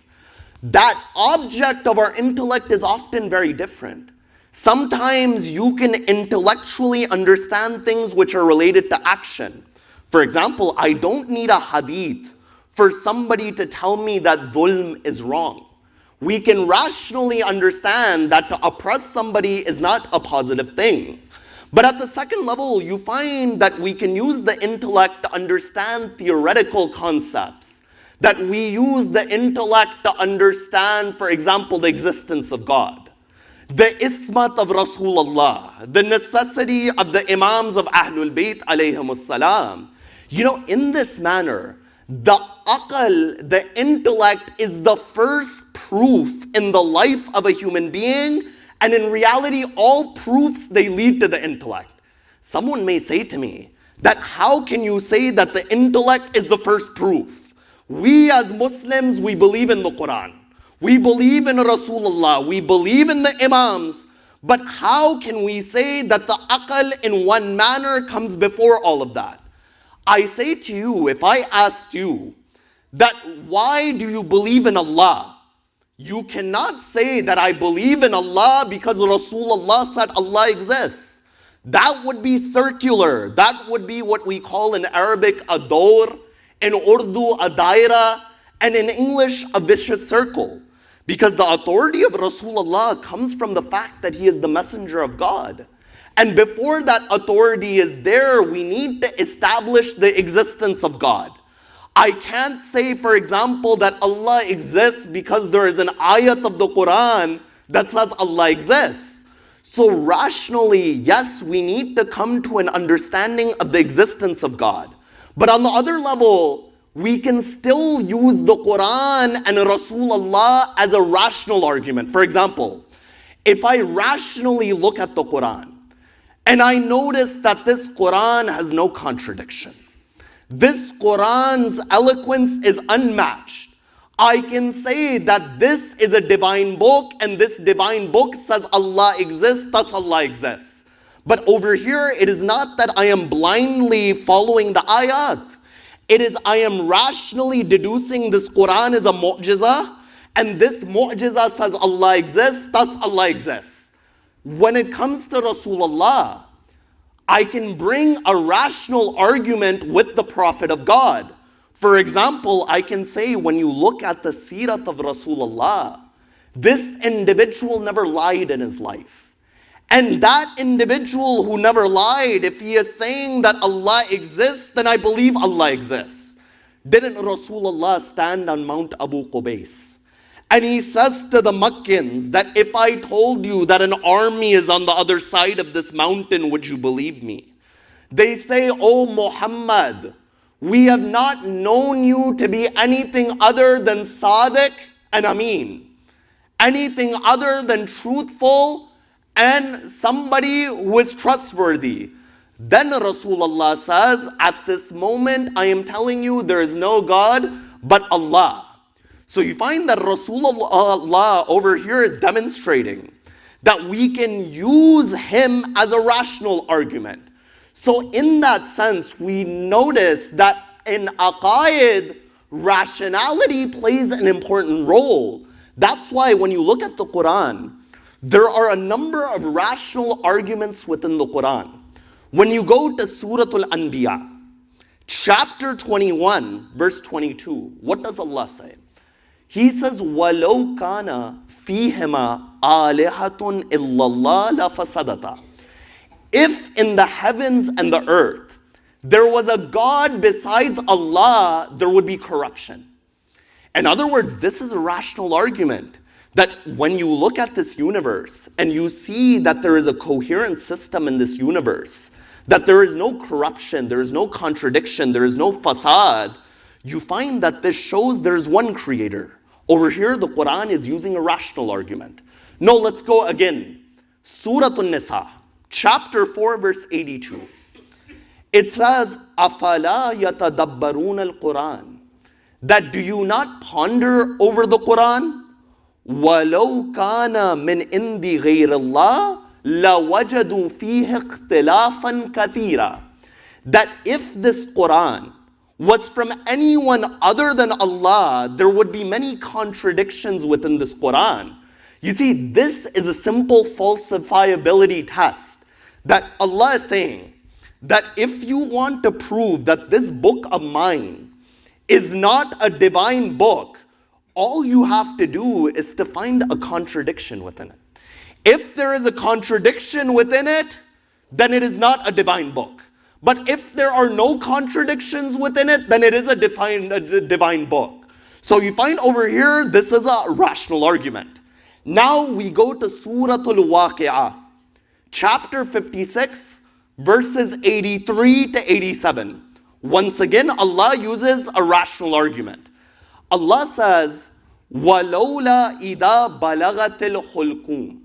That object of our intellect is often very different. Sometimes you can intellectually understand things which are related to action. For example, I don't need a hadith for somebody to tell me that dhulm is wrong. We can rationally understand that to oppress somebody is not a positive thing. But at the second level, you find that we can use the intellect to understand theoretical concepts. That we use the intellect to understand, for example, the existence of God. The ismat of Rasulullah, the necessity of the Imams of Ahlul Bayt alayhimus salam. You know, in this manner, the aql, the intellect, is the first proof in the life of a human being, and in reality, all proofs, they lead to the intellect. Someone may say to me, that how can you say that the intellect is the first proof? We as Muslims, we believe in the Quran. We believe in Rasulullah, we believe in the Imams, but how can we say that the aql in one manner comes before all of that? I say to you, if I asked you that why do you believe in Allah? You cannot say that I believe in Allah because Rasulullah said Allah exists. That would be circular. That would be what we call in Arabic a dawr, in Urdu a daira, and in English a vicious circle. Because the authority of Rasulullah comes from the fact that he is the messenger of God. And before that authority is there, we need to establish the existence of God. I can't say, for example, that Allah exists because there is an ayat of the Quran that says Allah exists. So rationally, yes, we need to come to an understanding of the existence of God. But on the other level, we can still use the Quran and Rasulullah as a rational argument. For example, if I rationally look at the Quran and I notice that this Quran has no contradiction, this Quran's eloquence is unmatched, I can say that this is a divine book and this divine book says Allah exists, thus Allah exists. But over here, it is not that I am blindly following the ayat. It is I am rationally deducing this Quran is a mu'jiza, and this mu'jiza says Allah exists, thus Allah exists. When it comes to Rasulullah, I can bring a rational argument with the Prophet of God. For example, I can say when you look at the seerat of Rasulullah, this individual never lied in his life. And that individual who never lied, if he is saying that Allah exists, then I believe Allah exists. Didn't Rasulullah stand on Mount Abu Qubais? And he says to the Makkans that if I told you that an army is on the other side of this mountain, would you believe me? They say, "Oh Muhammad, we have not known you to be anything other than Sadiq and Ameen. Anything other than truthful and somebody who is trustworthy." Then Rasulullah says, "At this moment, I am telling you there is no God but Allah." So you find that Rasulullah over here is demonstrating that we can use him as a rational argument. So in that sense, we notice that in aqaid, rationality plays an important role. That's why when you look at the Quran, there are a number of rational arguments within the Quran. When you go to Surah Al-Anbiya, chapter 21, verse 22, what does Allah say? He says, وَلَوْ كَانَ فِيهِمَا آلِهَةٌ إِلَّا اللَّهُ لَفَسَدَتَا. If in the heavens and the earth there was a God besides Allah, there would be corruption. In other words, this is a rational argument that when you look at this universe and you see that there is a coherent system in this universe, that there is no corruption, there is no contradiction, there is no fasad, you find that this shows there is one creator. Over here, the Quran is using a rational argument. No, let's go again. Surah An-Nisa, chapter 4, verse 82. It says, أَفَلَا يَتَدَبَّرُونَ الْقُرْآنَ. That do you not ponder over the Quran? وَلَوْ كَانَ مِنْ إِنْدِ غَيْرِ اللَّهِ لَوَجَدُوا فِيهِ اخْتِلَافًا كَثِيرًا. That if this Quran was from anyone other than Allah, there would be many contradictions within this Quran. You see, this is a simple falsifiability test that Allah is saying that if you want to prove that this book of mine is not a divine book, all you have to do is to find a contradiction within it. If there is a contradiction within it, then it is not a divine book. But if there are no contradictions within it, then it is a divine book. So you find over here, this is a rational argument. Now we go to Surah Al-Waqi'ah, chapter 56, verses 83 to 87. Once again, Allah uses a rational argument. Allah says, وَلَوْلَا إِذَا بَلَغَتِ الْحُلْقُومِ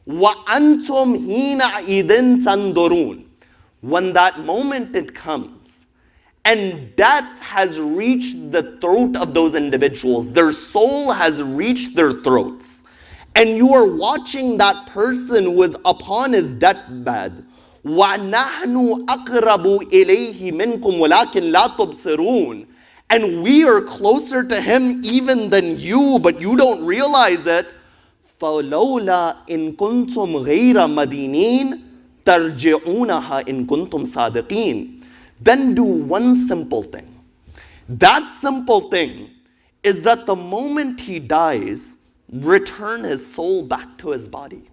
وَأَنْتُمْ حِينَئِذٍ تَنْظُرُونَ. When that moment it comes, and death has reached the throat of those individuals, their soul has reached their throats, and you are watching that person who is upon his deathbed, وَنَحْنُ أَقْرَبُ إِلَيْهِ مِنْكُمْ وَلَكِنْ لَا تُبْصِرُونَ. and we are closer to him even than you, but you don't realize it. فَلَوْلَا إِن كُنْتُمْ غَيْرَ مَدِينِينَ تَرْجِعُونَهَا إِن كُنْتُمْ صَادِقِينَ. Then do one simple thing. That simple thing is that the moment he dies, return his soul back to his body.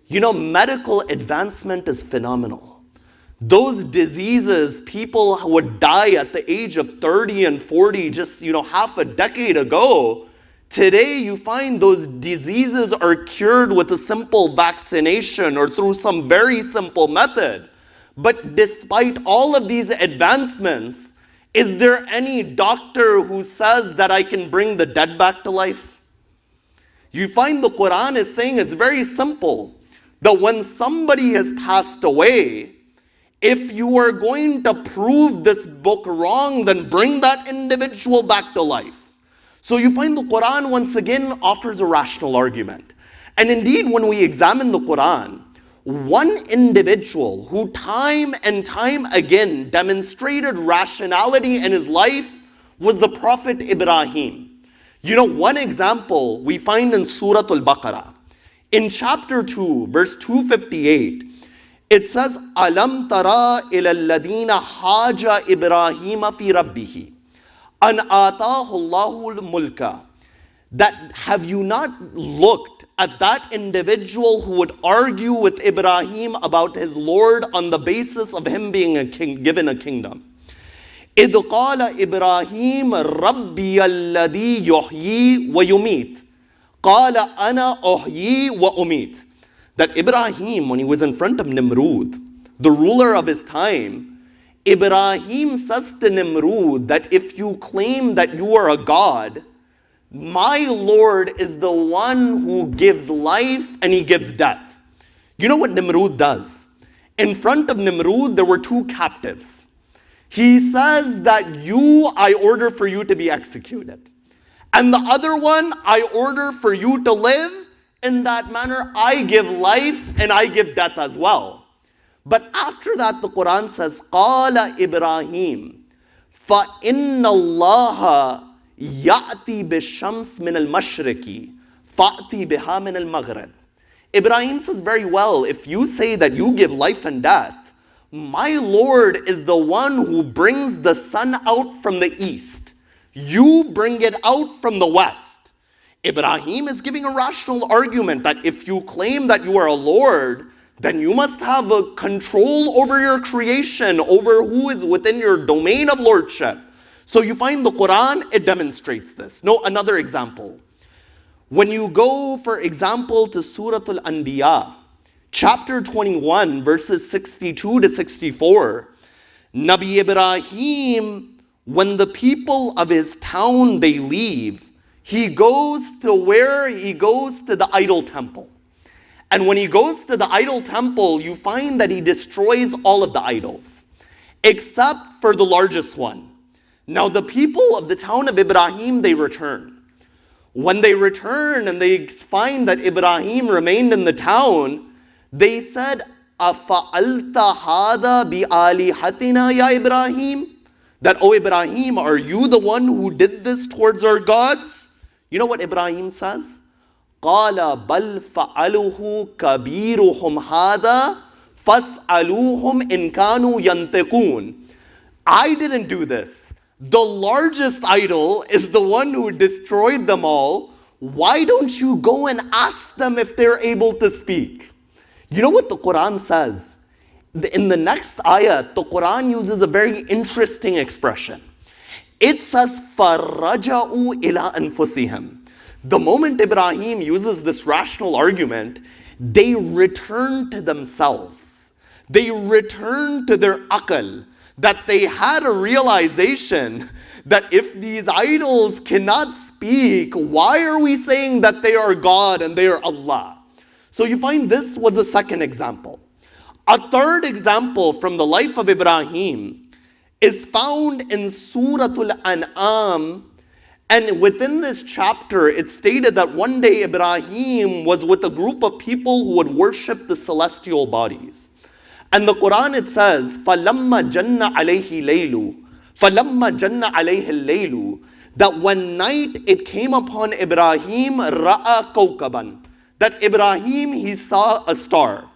You know, medical advancement is phenomenal. Those diseases, people would die at the age of 30 and 40 just, half a decade ago. Today, you find those diseases are cured with a simple vaccination or through some very simple method. But despite all of these advancements, is there any doctor who says that I can bring the dead back to life? You find the Quran is saying it's very simple, that when somebody has passed away, if you are going to prove this book wrong, then bring that individual back to life. So you find the Quran once again offers a rational argument. And indeed, when we examine the Quran, one individual who time and time again demonstrated rationality in his life was the Prophet Ibrahim. One example we find in Surah Al-Baqarah. In chapter 2, verse 258, it says, Alam tara ila alladhina haja Ibrahima fi rabbihi, an atahu Allahu al-mulka. That have you not looked at that individual who would argue with Ibrahim about his Lord on the basis of him being a king, given a kingdom? إِذْ قَالَ إِبْرَاهِيمَ رَبِّيَ الَّذِي يُحْيِي وَيُمِيتُ قَالَ أَنَا أُحْيِي وَأُمِيتُ. That Ibrahim, when he was in front of Nimrud, the ruler of his time, Ibrahim says to Nimrud that if you claim that you are a god, my Lord is the one who gives life and he gives death. You know what Nimrud does? In front of Nimrud, there were two captives. He says that I order for you to be executed. And the other one, I order for you to live. In that manner, I give life and I give death as well. But after that, the Quran says, قَالَ إِبْرَاهِيمُ فَإِنَّ اللَّهَ يَأْتِي بِالشَّمْسِ مِنَ الْمَشْرِقِ فَأْتِي بِهَا مِنَ الْمَغْرِبِ. Ibrahim says very well, if you say that you give life and death, my Lord is the one who brings the sun out from the east. You bring it out from the west. Ibrahim is giving a rational argument that if you claim that you are a Lord, then you must have a control over your creation, over who is within your domain of lordship. So you find the Quran, it demonstrates this. No, another example. When you go, for example, to Surah Al-Anbiya, chapter 21, verses 62 to 64, Nabi Ibrahim, when the people of his town, they leave, he goes to where? He goes to the idol temple. And when he goes to the idol temple, you find that he destroys all of the idols, except for the largest one. Now the people of the town of Ibrahim, they return. When they return and they find that Ibrahim remained in the town, they said, أَفَعَلْتَ هَذَا بِآلِهَتِنَا يَا Ibrahim? That, oh Ibrahim, are you the one who did this towards our gods? You know what Ibrahim says? قَالَ بَلْ فَعَلُهُ كَبِيرُهُمْ هَذَا فَاسْأَلُوهُمْ إِنْ كَانُوا يَنْتِقُونَ. I didn't do this. The largest idol is the one who destroyed them all. Why don't you go and ask them if they're able to speak? You know what the Quran says? In the next ayah, the Quran uses a very interesting expression. It says, فَرَجَعُوا إِلَىٰ أَنفُسِهِمْ. The moment Ibrahim uses this rational argument, they return to themselves. They return to their aql, that they had a realization that if these idols cannot speak, why are we saying that they are God and they are Allah? So you find this was a second example. A third example from the life of Ibrahim is found in Surah Al-An'am. And within this chapter, it stated that one day Ibrahim was with a group of people who would worship the celestial bodies. And the Quran, it says, فَلَمَّا جَنَّ عَلَيْهِ لَيْلُ فَلَمَّا جَنَّ عَلَيْهِ اللَّيْلُ, that one night it came upon Ibrahim, ra'a kawkaban, that Ibrahim, he saw a star.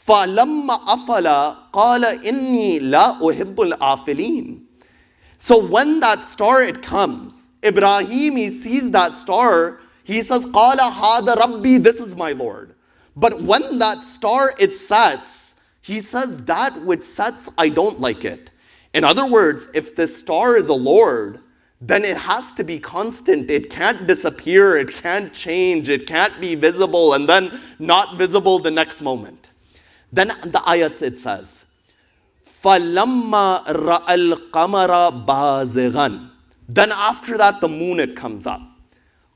فَلَمَّا أَفَلَ قَالَ إِنِّي لَا أُحِبُّ الْآفِلِينَ. So when that star it comes, Ibrahim, he sees that star, he says, قَالَ هَذَا رَبِّي, this is my Lord. But when that star it sets, he says, that which sets, I don't like it. In other words, if the star is a Lord, then it has to be constant. It can't disappear, it can't change, it can't be visible and then not visible the next moment. Then the ayat it says, فَلَمَّا رَأَى الْقَمَرَ بَازِغًا. Then after that the moon it comes up.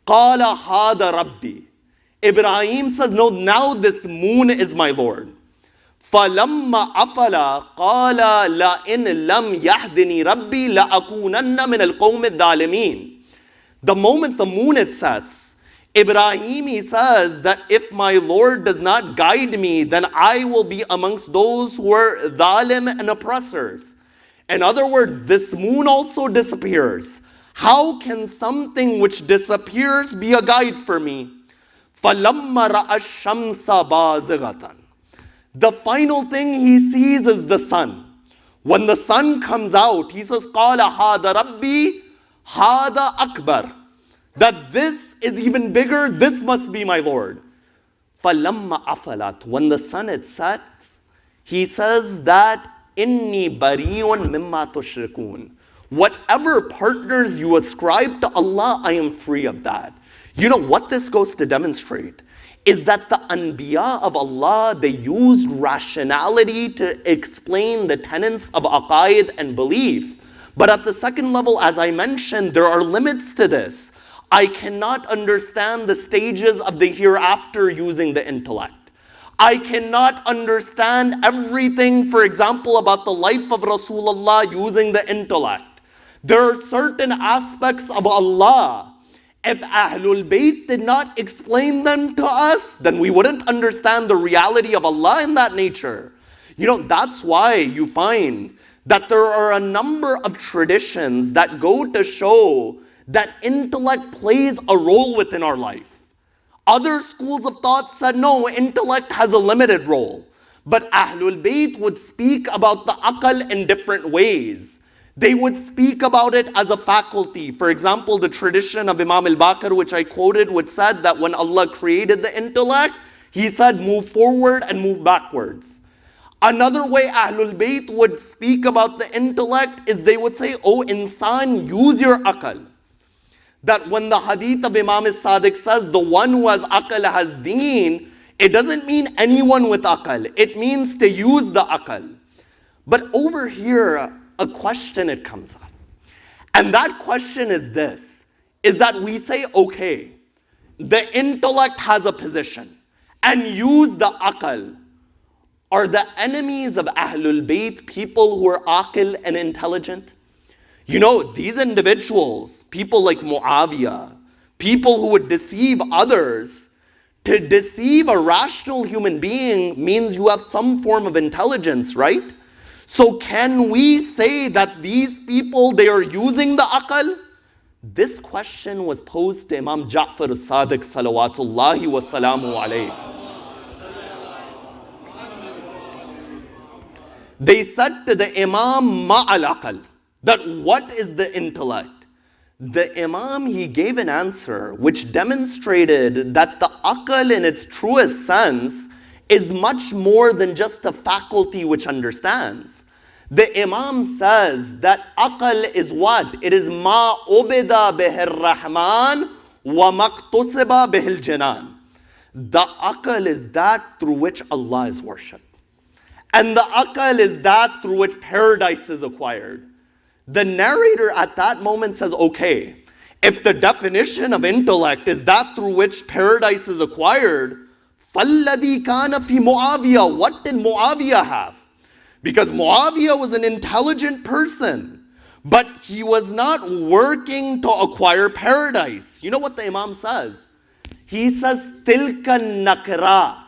قَالَ هَذَا رَبِّي. Ibrahim says, no, now this moon is my Lord. فَلَمَّا أَفَلَ قَالَ لَإِنْ لَمْ يَهْدِنِي رَبِّي لَأَكُونَنَّ مِنَ الْقَوْمِ الظَّالِمِينَ. The moment the moon it sets, Ibrahim, he says that if my Lord does not guide me, then I will be amongst those who are dhalim and oppressors. In other words, this moon also disappears. How can something which disappears be a guide for me? فَلَمَّا رَأَى الشَّمْسَ بَازِغَةً. The final thing he sees is the sun. When the sun comes out, he says, قَالَ هَذَا رَبِّي هَذَا أَكْبَرُ. That this is even bigger, this must be my Lord. فَلَمَّا أَفَلَتْ. When the sun it sets, he says that إِنِّي بَرِيٌّ مِمَّا تُشْرِكُونَ. Whatever partners you ascribe to Allah, I am free of that. You know what this goes to demonstrate? Is that the Anbiya of Allah, they used rationality to explain the tenets of aqaid and belief. But at the second level, as I mentioned, there are limits to this. I cannot understand the stages of the hereafter using the intellect. I cannot understand everything, for example, about the life of Rasulullah using the intellect. There are certain aspects of Allah. If Ahlul Bayt did not explain them to us, then we wouldn't understand the reality of Allah in that nature. You know, that's why you find that there are a number of traditions that go to show that intellect plays a role within our life. Other schools of thought said, no, intellect has a limited role. But Ahlul Bayt would speak about the aql in different ways. They would speak about it as a faculty. For example, the tradition of Imam al-Baqir, which I quoted, which said that when Allah created the intellect, He said move forward and move backwards. Another way Ahlul Bayt would speak about the intellect is they would say, oh insan, use your aql. That when the hadith of Imam al-Sadiq says, the one who has aql has deen, it doesn't mean anyone with aql. It means to use the aql. But over here, a question it comes up. And that question is this, is that we say, okay, the intellect has a position, and use the aql. Are the enemies of Ahlul Bayt people who are aqil and intelligent? You know, these individuals, people like Muawiyah, people who would deceive others, to deceive a rational human being means you have some form of intelligence, right? So can we say that these people, they are using the aql? This question was posed to Imam Ja'far as-Sadiq salawatullahi wa salamu alayhi. They said to the Imam ma'al aql, that what is the intellect? The Imam, he gave an answer which demonstrated that the aql in its truest sense is much more than just a faculty which understands. The Imam says that aql is what? It is ma ubida bihir rahman wa maqtusiba bihil janan. The aql is that through which Allah is worshipped. And the aql is that through which paradise is acquired. The narrator at that moment says, okay, if the definition of intellect is that through which paradise is acquired, فَالَّذِي كَانَ فِي Muawiyah. What did Muawiyah have? Because Muawiyah was an intelligent person, but he was not working to acquire paradise. You know what the Imam says? He says, تِلْكَ النَّكْرَى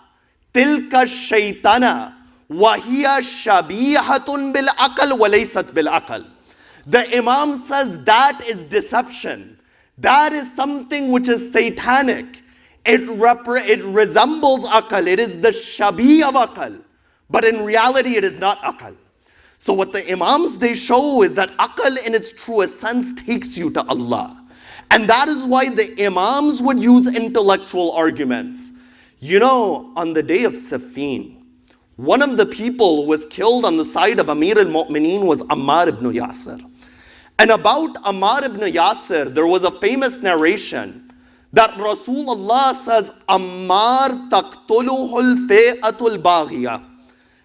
تِلْكَ الشَّيْطَنَ وَهِيَ شَبِيحَةٌ بِالْعَقْلِ وَلَيْسَتْ بِالْعَقْلِ. The Imam says that is deception. That is something which is satanic. It resembles aql. It is the shabi of aql. But in reality, it is not aql. So what the Imams, they show is that aql in its truest sense takes you to Allah. And that is why the Imams would use intellectual arguments. You know, on the day of Siffin, one of the people who was killed on the side of Amir al-Mu'mineen was Ammar ibn Yasir. And about Ammar ibn Yasir, there was a famous narration that Rasulullah says, Ammar taqtuluhul fi'atul baghiyah,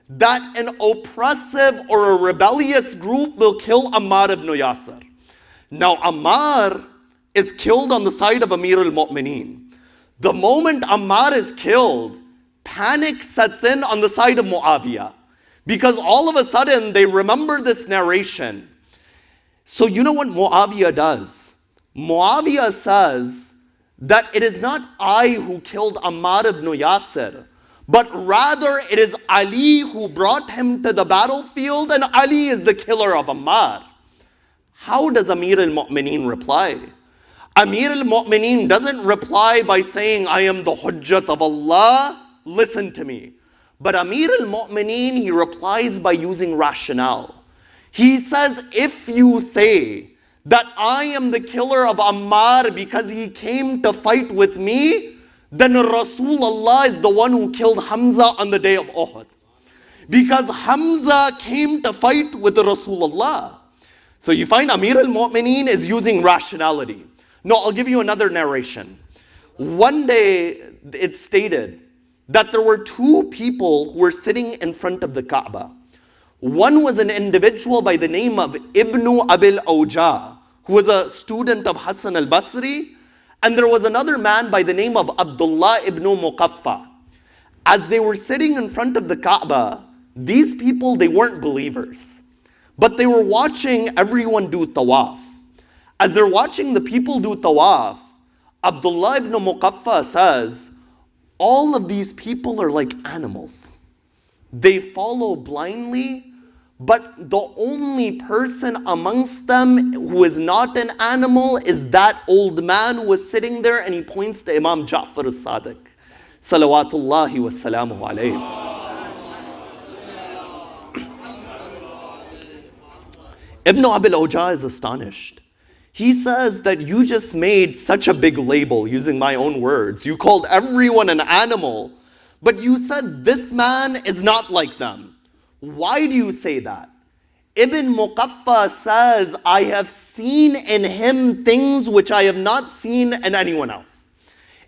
that an oppressive or a rebellious group will kill Ammar ibn Yasir. Now Ammar is killed on the side of Amir al-Mu'mineen. The moment Ammar is killed, panic sets in on the side of Muawiyah, because all of a sudden they remember this narration. So you know what Muawiyah does? Muawiyah says that it is not I who killed Ammar ibn Yasir, but rather it is Ali who brought him to the battlefield, and Ali is the killer of Ammar. How does Amir al-Mu'mineen reply? Amir al-Mu'mineen doesn't reply by saying, I am the hujjat of Allah, listen to me. But Amir al-Mu'mineen, he replies by using rationale. He says, if you say that I am the killer of Ammar because he came to fight with me, then Rasulullah is the one who killed Hamza on the day of Uhud. Because Hamza came to fight with Rasulullah. So you find Amir al-Mu'mineen is using rationality. No, I'll give you another narration. One day, it's stated that there were two people who were sitting in front of the Kaaba. One was an individual by the name of Ibn Abil Awja, who was a student of Hassan al-Basri, and there was another man by the name of Abdullah ibn Muqaffa. As they were sitting in front of the Kaaba, these people, they weren't believers, but they were watching everyone do tawaf. As they're watching the people do tawaf, Abdullah ibn Muqaffa says, all of these people are like animals. They follow blindly, but the only person amongst them who is not an animal is that old man who was sitting there, and he points to Imam Ja'far as-Sadiq. Salawatullahi wa salamuhu alayhi. Ibn Abil Awja is astonished. He says that you just made such a big label, using my own words. You called everyone an animal, but you said this man is not like them. Why do you say that? Ibn Muqaffa says, I have seen in him things which I have not seen in anyone else.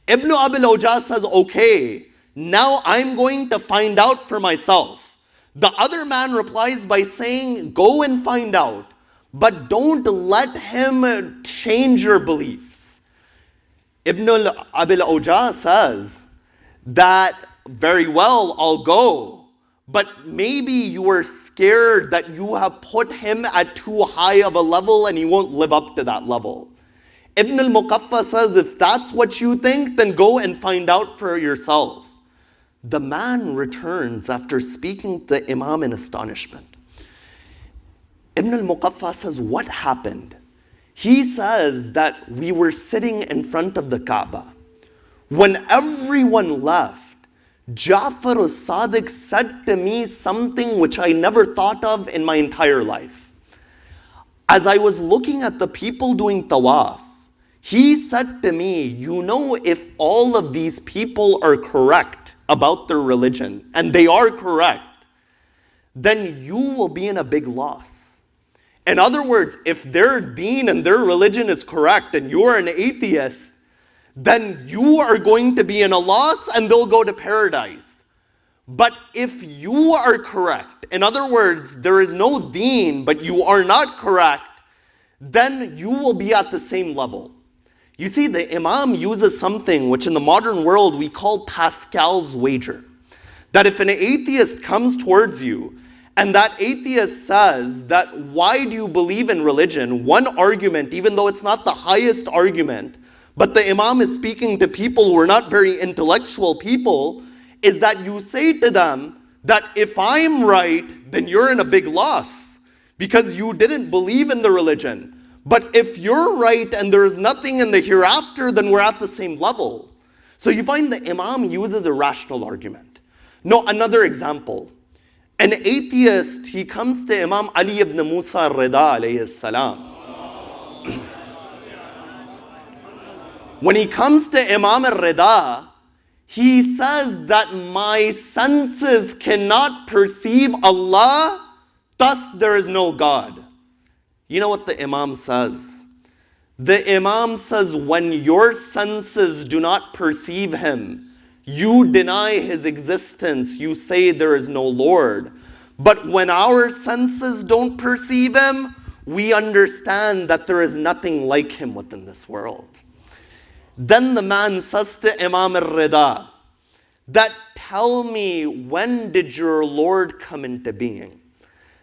Ibn Abil Awja says, okay, now I'm going to find out for myself. The other man replies by saying, go and find out, but don't let him change your beliefs. Ibn Abil Awja says that, very well, I'll go, but maybe you are scared that you have put him at too high of a level and he won't live up to that level. Ibn al-Muqaffa says, if that's what you think, then go and find out for yourself. The man returns after speaking to the Imam in astonishment. Ibn al-Muqaffa says, what happened? He says that we were sitting in front of the Kaaba. When everyone left, Ja'far as-Sadiq said to me something which I never thought of in my entire life. As I was looking at the people doing tawaf, he said to me, you know, if all of these people are correct about their religion, and they are correct, then you will be in a big loss. In other words, if their deen and their religion is correct and you are an atheist, then you are going to be in a loss and they'll go to paradise. But if you are correct, in other words, there is no deen, but you are not correct, then you will be at the same level. You see, the Imam uses something which in the modern world we call Pascal's wager. That if an atheist comes towards you and that atheist says that, why do you believe in religion? One argument, even though it's not the highest argument, but the Imam is speaking to people who are not very intellectual people, is that you say to them that if I'm right, then you're in a big loss. because you didn't believe in the religion. But if you're right and there is nothing in the hereafter, then we're at the same level. So you find the Imam uses a rational argument. No, another example. An atheist, he comes to Imam Ali ibn Musa al-Rida alayhi salam. When he comes to Imam al-Rida, he says that my senses cannot perceive Allah, thus there is no God. You know what the Imam says? The Imam says, when your senses do not perceive him, you deny his existence, you say there is no Lord. But when our senses don't perceive him, we understand that there is nothing like him within this world. Then the man says to Imam al-Rida, that tell me, when did your Lord come into being?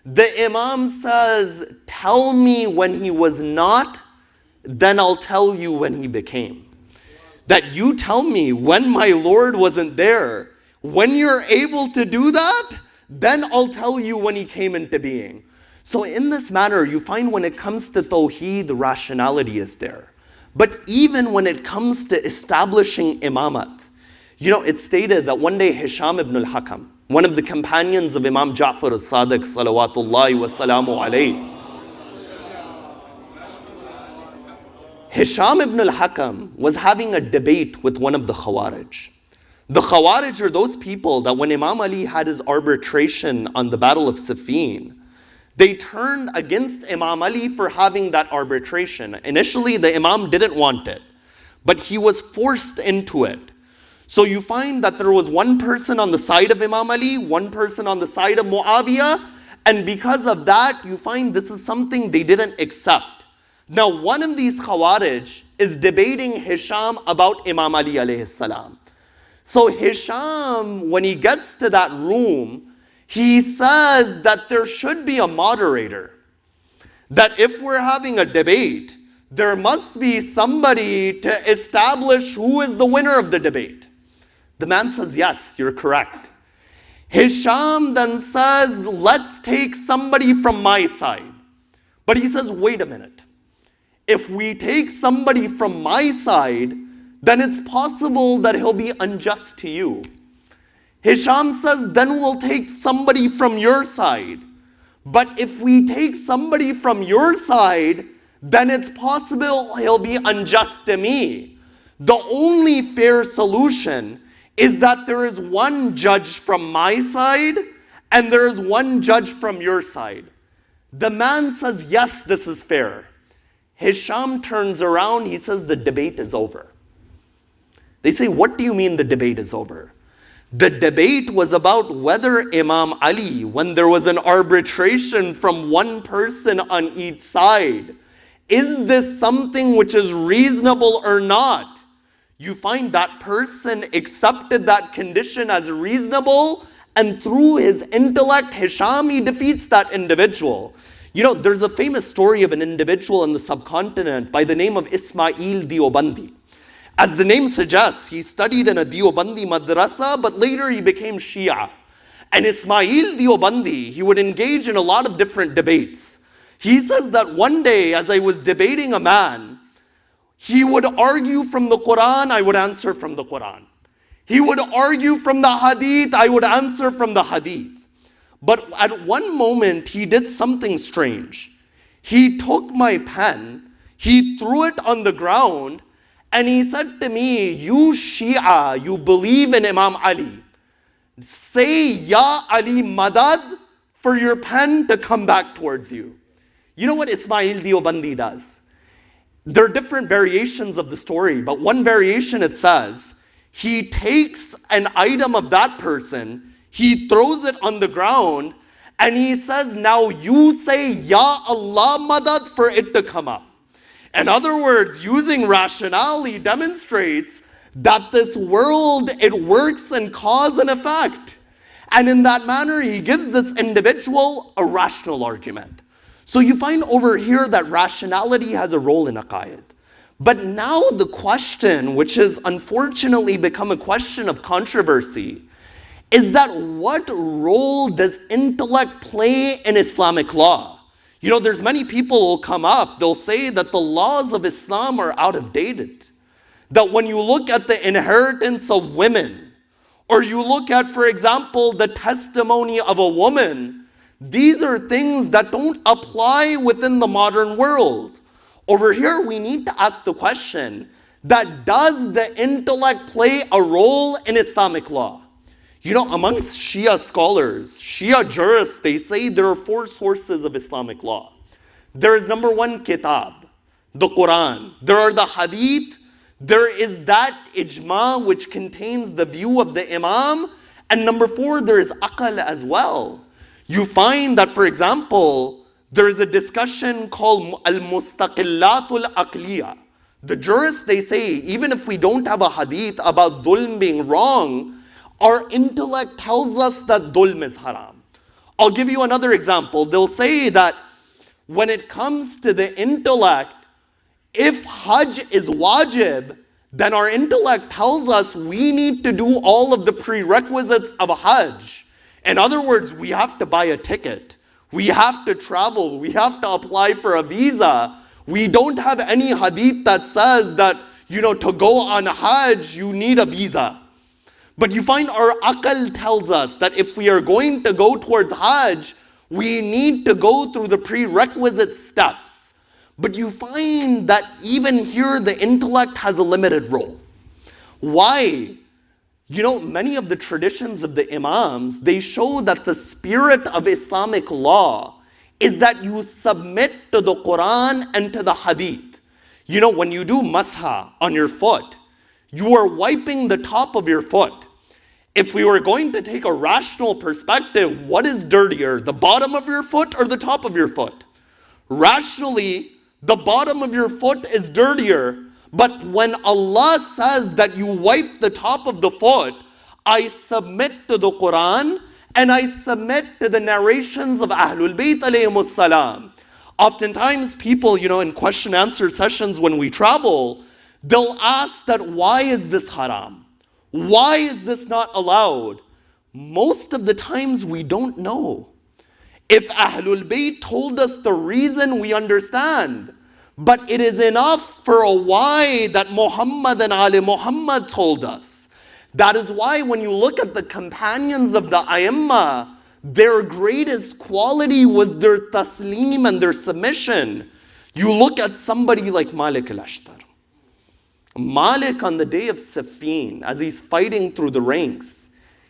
The Imam says, tell me when he was not, then I'll tell you when he became. That you tell me when my Lord wasn't there. When you're able to do that, then I'll tell you when he came into being. So in this manner, you find when it comes to Tawheed, the rationality is there. But even when it comes to establishing imamat, it's stated that one day Hisham ibn al-Hakam, one of the companions of Imam Ja'far al-Sadiq, salawatullahi wa salamu alayhi, Hisham ibn al-Hakam was having a debate with one of the Khawarij. The Khawarij are those people that when Imam Ali had his arbitration on the Battle of Siffin, they turned against Imam Ali for having that arbitration. Initially, the Imam didn't want it, but he was forced into it. So you find that there was one person on the side of Imam Ali, one person on the side of Muawiyah, and because of that, you find this is something they didn't accept. Now, one of these Khawarij is debating Hisham about Imam Ali alayhi salam. So Hisham, when he gets to that room, he says that there should be a moderator. That if we're having a debate, there must be somebody to establish who is the winner of the debate. The man says, yes, you're correct. Hisham then says, let's take somebody from my side. But he says, wait a minute. If we take somebody from my side, then it's possible that he'll be unjust to you. Hisham says, then we'll take somebody from your side. But if we take somebody from your side, then it's possible he'll be unjust to me. The only fair solution is that there is one judge from my side and there is one judge from your side. The man says, yes, this is fair. Hisham turns around, he says, the debate is over. They say, what do you mean the debate is over? The debate was about whether Imam Ali, when there was an arbitration from one person on each side, is this something which is reasonable or not? You find that person accepted that condition as reasonable, and through his intellect, Hisham, he defeats that individual. There's a famous story of an individual in the subcontinent by the name of Ismail Deobandi. As the name suggests, he studied in a Deobandi madrasa, but later he became Shia. And Ismail Deobandi, he would engage in a lot of different debates. He says that one day, as I was debating a man, he would argue from the Quran, I would answer from the Quran. He would argue from the Hadith, I would answer from the Hadith. But at one moment, he did something strange. He took my pen, he threw it on the ground, and he said to me, you Shia, you believe in Imam Ali. Say, Ya Ali Madad, for your pen to come back towards you. You know what Ismail Deobandi does? There are different variations of the story, but one variation it says, he takes an item of that person, he throws it on the ground, and he says, now you say, Ya Allah Madad, for it to come up. In other words, using rationality demonstrates that this world, it works in cause and effect. And in that manner, he gives this individual a rational argument. So you find over here that rationality has a role in aqaid. But now the question, which has unfortunately become a question of controversy, is that what role does intellect play in Islamic law? There's many people who will come up, they'll say that the laws of Islam are out of date. That when you look at the inheritance of women, or you look at, for example, the testimony of a woman, these are things that don't apply within the modern world. Over here, we need to ask the question, that does the intellect play a role in Islamic law? Amongst Shia scholars, Shia jurists, they say there are 4 sources of Islamic law. There is number 1, kitab, the Quran. There are the hadith. There is that ijma which contains the view of the imam. And number 4, there is aql as well. You find that, for example, there is a discussion called al-mustaqillatul aqliya. The jurists, they say, even if we don't have a hadith about dhulm being wrong, our intellect tells us that dhulm is haram. I'll give you another example. They'll say that when it comes to the intellect, if Hajj is wajib, then our intellect tells us we need to do all of the prerequisites of a Hajj. In other words, we have to buy a ticket. We have to travel. We have to apply for a visa. We don't have any hadith that says that, to go on Hajj, you need a visa. But you find our aql tells us that if we are going to go towards Hajj, we need to go through the prerequisite steps. But you find that even here, the intellect has a limited role. Why? Many of the traditions of the imams, they show that the spirit of Islamic law is that you submit to the Quran and to the hadith. When you do masha on your foot, you are wiping the top of your foot. If we were going to take a rational perspective, what is dirtier, the bottom of your foot or the top of your foot? Rationally, the bottom of your foot is dirtier, but when Allah says that you wipe the top of the foot, I submit to the Quran and I submit to the narrations of Ahlul Bayt alayhimus salam. Oftentimes people, in question answer sessions when we travel, they'll ask that why is this haram? Why is this not allowed? Most of the times we don't know. If Ahlul Bayt told us the reason, we understand. But it is enough for a why that Muhammad and Ali Muhammad told us. That is why when you look at the companions of the A'immah, their greatest quality was their taslim and their submission. You look at somebody like Malik al-Ashtar. Malik on the day of Siffin, as he's fighting through the ranks,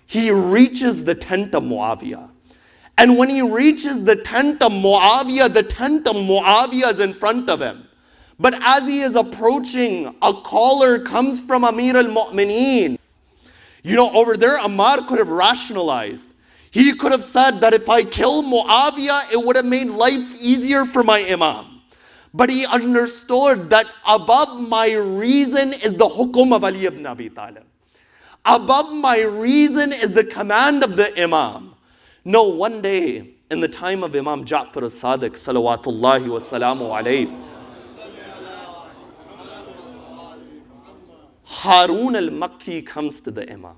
he reaches the tent of Muawiyah. And when he reaches the tent of Muawiyah is in front of him. But as he is approaching, a caller comes from Amir al-Mu'mineen. Over there, Ammar could have rationalized. He could have said that if I kill Muawiyah, it would have made life easier for my imam. But he understood that above my reason is the hukum of Ali ibn Abi Talib. Above my reason is the command of the imam. No, one day, in the time of Imam Ja'far as-Sadiq, salawatullahi wa salamu alayhi, Harun al-Makki comes to the imam.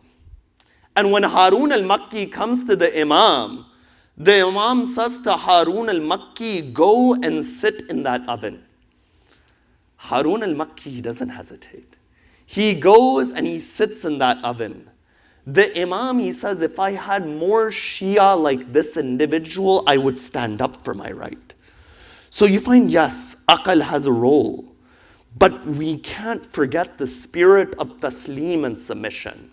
And when Harun al-Makki comes to the imam says to Harun al-Makki, go and sit in that oven. Harun al-Makki doesn't hesitate. He goes and he sits in that oven. The imam, he says, if I had more Shia like this individual, I would stand up for my right. So you find, yes, aql has a role. But we can't forget the spirit of taslim and submission.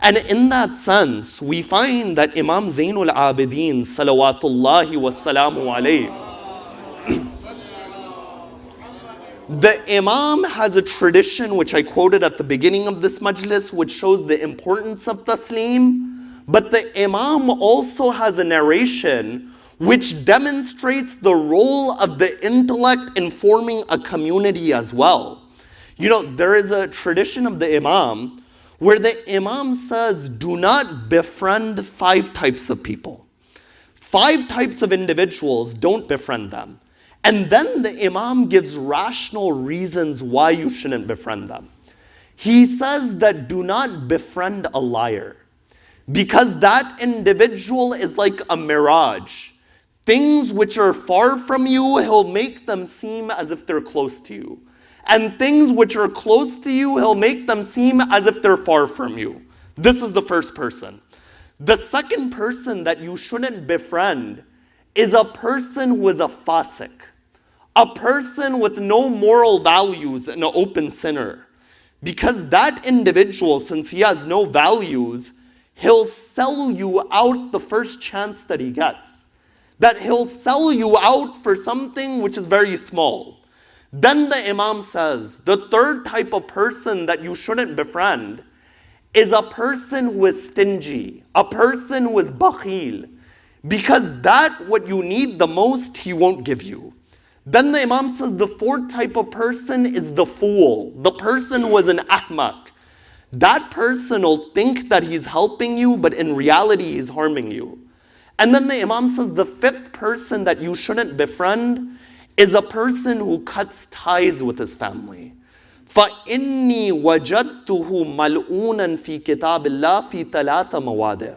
And in that sense, we find that Imam Zainul Abidin, salawatullahi wa salamu alayhi, the Imam has a tradition which I quoted at the beginning of this majlis, which shows the importance of taslim. But the Imam also has a narration which demonstrates the role of the intellect in forming a community as well. There is a tradition of the Imam where the imam says, do not befriend 5 types of people. 5 types of individuals, don't befriend them. And then the imam gives rational reasons why you shouldn't befriend them. He says that do not befriend a liar, because that individual is like a mirage. Things which are far from you, he'll make them seem as if they're close to you. And things which are close to you, he'll make them seem as if they're far from you. This is the first person. The second person that you shouldn't befriend is a person who is a fasik, a person with no moral values and an open sinner. Because that individual, since he has no values, he'll sell you out the first chance that he gets. That he'll sell you out for something which is very small. Then the Imam says, the third type of person that you shouldn't befriend is a person who is stingy, a person who is bakhil. Because that what you need the most, he won't give you. Then the Imam says the fourth type of person is the fool, the person who is an ahmak. That person will think that he's helping you, but in reality he's harming you. And then the Imam says the fifth person that you shouldn't befriend is a person who cuts ties with his family. فَإِنِّي وَجَدْتُهُ مَلْعُونًا فِي كِتَابِ اللَّهِ فِي ثَلَاثَ مَوَاضِعٍ.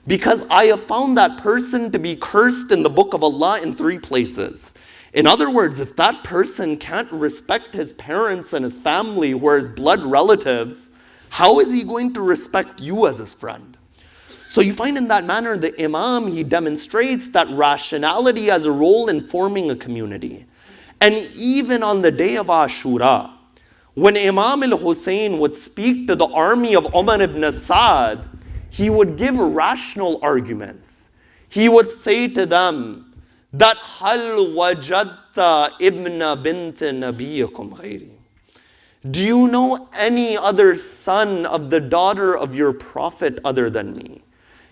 Because I have found that person to be cursed in the book of Allah in 3 places. In other words, if that person can't respect his parents and his family who are his blood relatives, how is he going to respect you as his friend? So you find in that manner the Imam, he demonstrates that rationality has a role in forming a community. And even on the day of Ashura, when Imam al-Hussein would speak to the army of Umar ibn Sa'd, he would give rational arguments. He would say to them that Hal wajadta ibn bint nabiyakum ghayri. Do you know any other son of the daughter of your prophet other than me?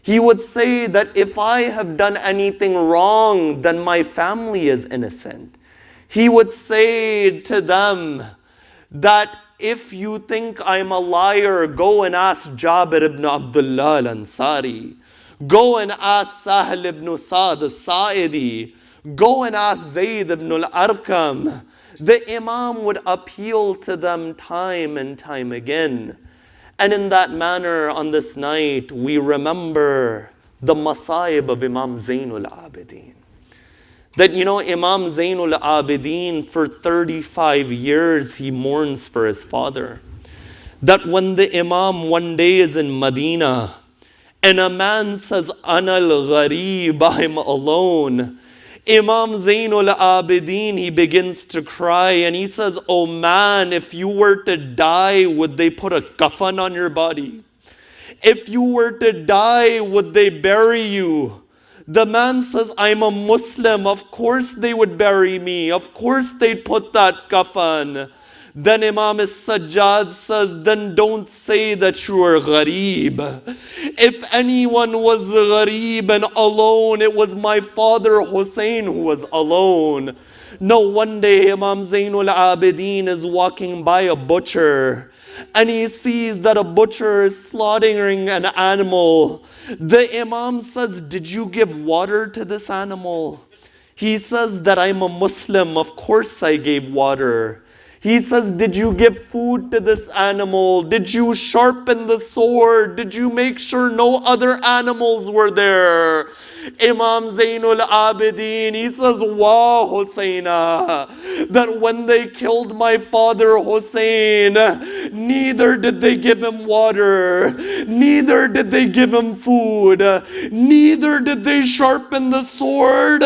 He would say that if I have done anything wrong, then my family is innocent. He would say to them that if you think I'm a liar, go and ask Jabir ibn Abdullah al-Ansari. Go and ask Sahal ibn Sa'd al-Sa'idi. Go and ask Zayd ibn al-Arqam. The Imam would appeal to them time and time again. And in that manner, on this night, we remember the masaib of Imam Zainul Abidin. That, Imam Zainul Abidin, for 35 years, he mourns for his father. That when the Imam one day is in Medina, and a man says, Ana al-gharib, I'm alone. Imam Zainul Abidin, he begins to cry and he says, oh man, if you were to die, would they put a kafan on your body? If you were to die, would they bury you? The man says, I'm a Muslim. Of course they would bury me. Of course they'd put that kafan. Then Imam Sajjad says, then don't say that you are gharib. If anyone was gharib and alone, it was my father Hussein who was alone. No, one day Imam Zainul Abidin is walking by a butcher and he sees that a butcher is slaughtering an animal. The Imam says, did you give water to this animal? He says that I'm a Muslim. Of course I gave water. He says, did you give food to this animal? Did you sharpen the sword? Did you make sure no other animals were there? Imam Zainul Abidin, he says, Wa Husayna, that when they killed my father Hussein, neither did they give him water, neither did they give him food, neither did they sharpen the sword.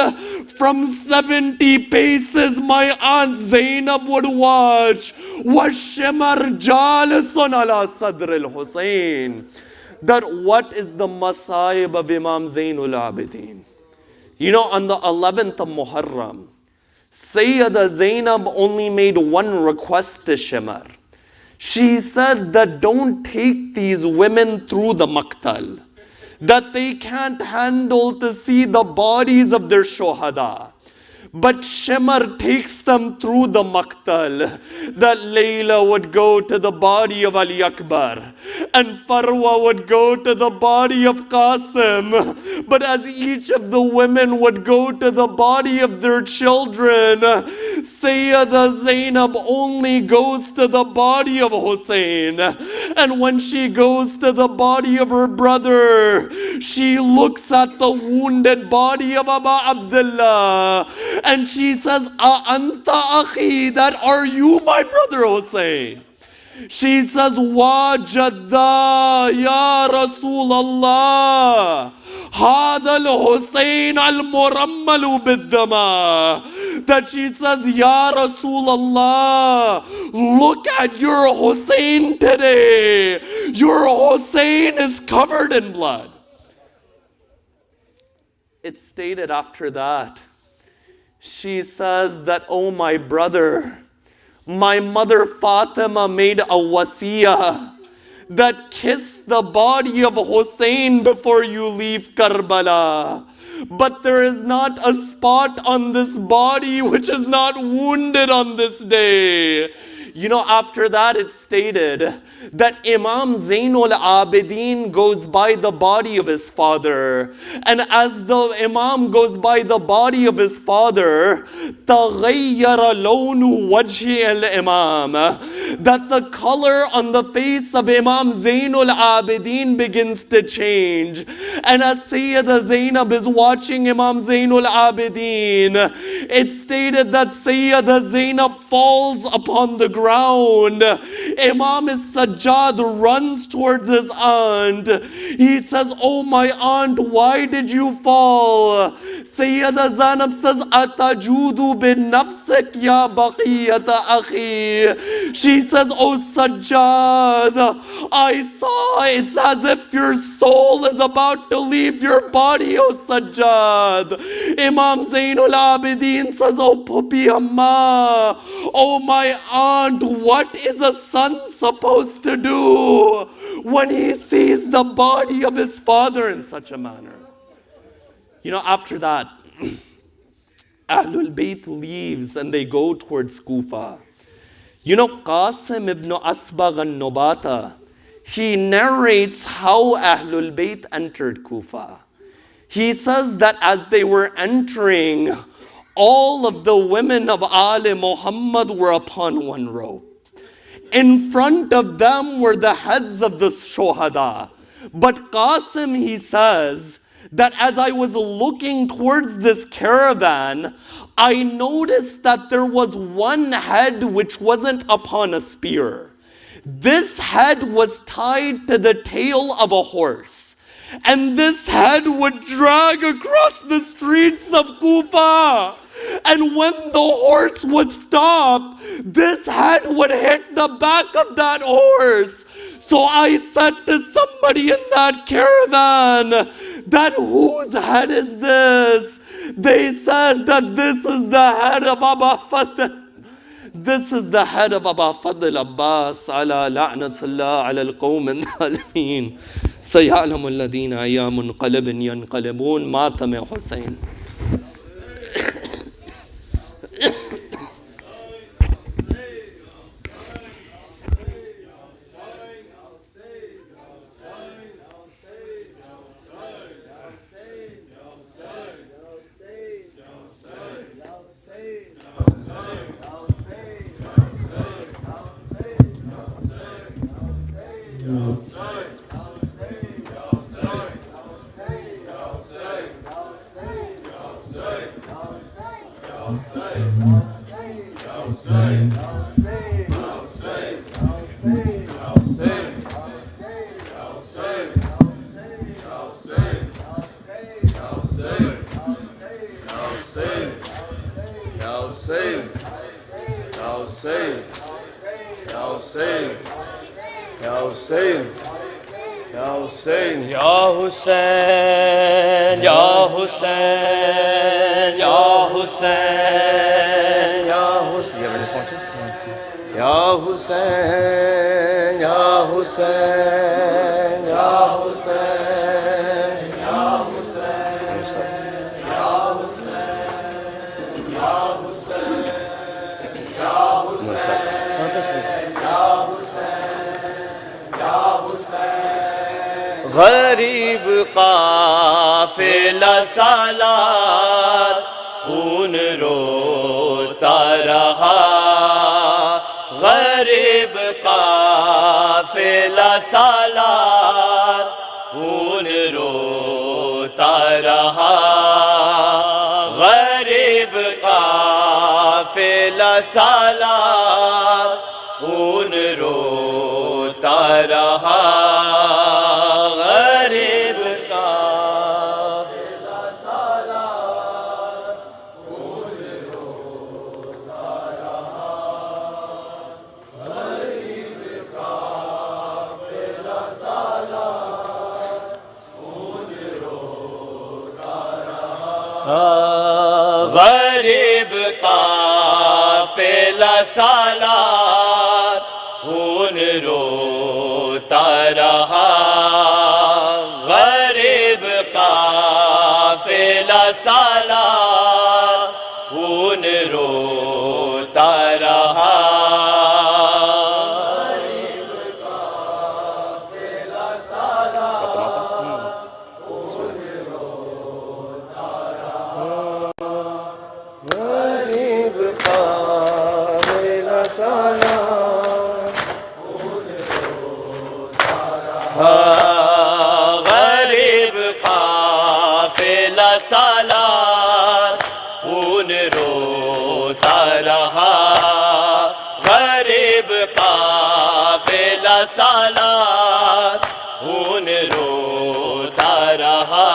From 70 paces, my aunt Zainab would watch. وَالشِّمَرْ جَالِسٌ عَلَى صَدْرِ الْحُسَيْنِ. That what is the masaib of Imam Zainul Abidin? On the 11th of Muharram, Sayyida Zainab only made one request to Shimar. She said that don't take these women through the maqtal, that they can't handle to see the bodies of their shohada. But Shimar takes them through the maqtal. That Layla would go to the body of Ali Akbar, and Farwa would go to the body of Qasim. But as each of the women would go to the body of their children, Sayyida Zainab only goes to the body of Hussein. And when she goes to the body of her brother, she looks at the wounded body of Abu Abdullah. And she says, Anta akhi, that are you my brother Hussein? She says, Wajadda ya Rasulallah. هذا الحسين المرمل بالدماء. That she says, Ya Rasulullah, look at your Hussein today. Your Hussein is covered in blood. It's stated after that. She says that, oh my brother, my mother Fatima made a wasiyah that kiss the body of Hussein before you leave Karbala. But there is not a spot on this body which is not wounded on this day. You know, after that it's stated that Imam Zainul Abidin goes by the body of his father. And as the Imam goes by the body of his father, تَغَيَّرَ لَوْنُ وَجْهِ الْإِمَامِ, that the color on the face of Imam Zainul Abidin begins to change. And as Sayyida Zainab is watching Imam Zainul Abidin, it's stated that Sayyida Zainab falls upon the ground. Imam Sajjad runs towards his aunt. He says, oh my aunt, why did you fall? Sayyida Zainab says, Atajudu bin nafsik ya baqiyata akhi. She says, oh Sajjad, I saw it's as if your soul is about to leave your body, oh Sajjad. Imam Zainul Abidin says, oh Pupi Amma, oh my aunt, what is a son supposed to do when he sees the body of his father in such a manner? You know, after that, Ahlul Bayt leaves and they go towards Kufa. You know, Qasim ibn Asbagh al-Nubata, he narrates how Ahlul Bayt entered Kufa. He says that as they were entering, all of the women of Ali Muhammad were upon one row. In front of them were the heads of the Shohada. But Qasim, he says, that as I was looking towards this caravan, I noticed that there was one head which wasn't upon a spear. This head was tied to the tail of a horse. And this head would drag across the streets of Kufa. And when the horse would stop, this head would hit the back of that horse. So I said to somebody in that caravan, that whose head is this? They said that this is the head of Abu Fadl. This is the head of Abu Fadl Abbas ala la'natullah ala al-qawm al-zalimin. سيعلم الذين أي منقلب ينقلبون ماتم حسين. गरीब काफिला सालार खून रोता रहा سالار خون روتا رہا غریب قافلہ سالار خون روتا رہا غریب قافلہ سالار خون روتا رہا غریب قافلہ سالار خون روتا رہا غریب قافلہ سالار خون روتا رہا غریب قافلہ سالار خون روتا رہا غریب قافلہ سالار خون روتا رہا غریب قافلہ سالار غریب قافلہ سالار خون روتا رہا غریب قافلہ سالار خون روتا رہا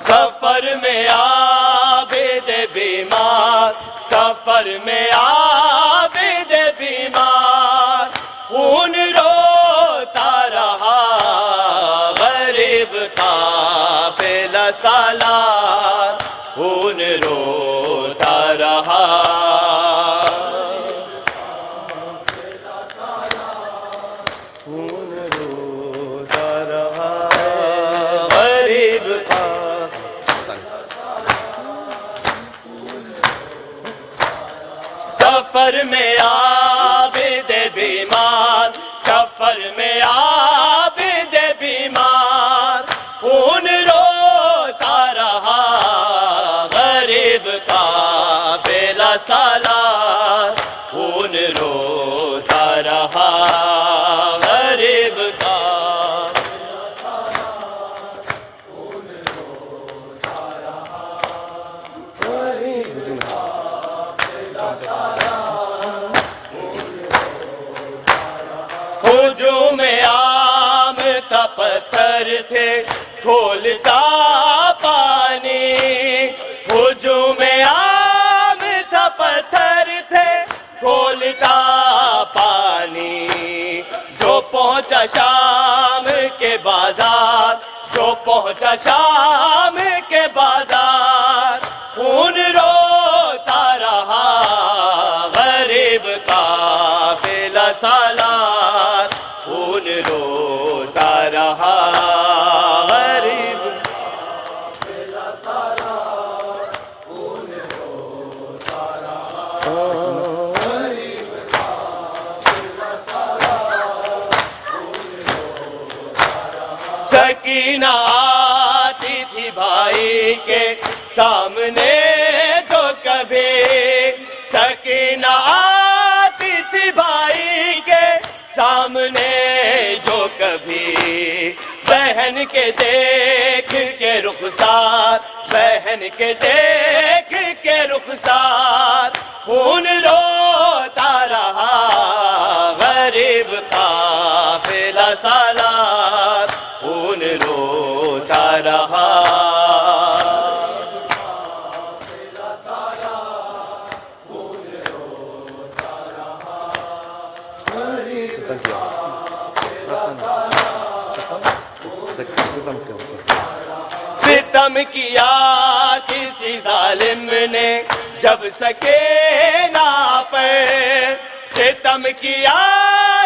سفر میں عابد بیمار سفر میں عابد بیمار خون روتا رہا غریب قافلہ سالار خون روتا رہا خون روتا رہا غریب سفر میں عابد بیمار سفر میں عابد بیمار خون روتا رہا غریب قافلہ سالار خون روتا رہا غریب قافلہ سالار خون روتا رہا غریب ہجوم عام تھا پتھر تھے کھولتا پانی ہجوم عام تھا پتھر تھے کھولتا پانی جو پہنچا شام کے بازار جو پہنچا شام کے بازار خون روتا رہا غریب قافلہ سالار خون روتا رہا غریب قافلہ سالار خون روتا رہا غریب قافلہ سالار خون روتا رہا سکینہ آتی تھی بھائی کے سامنے جو کبھی سکینہ آتی تھی بھائی کے سامنے جو کبھی بہن کے دیکھ کے رخسار بہن کے دیکھ کے رخسار خون روتا رہا غریب قافلہ سالار خون روتا رہا ستم کیا کسی ظالم نے جب سکینہ پر ستم کیا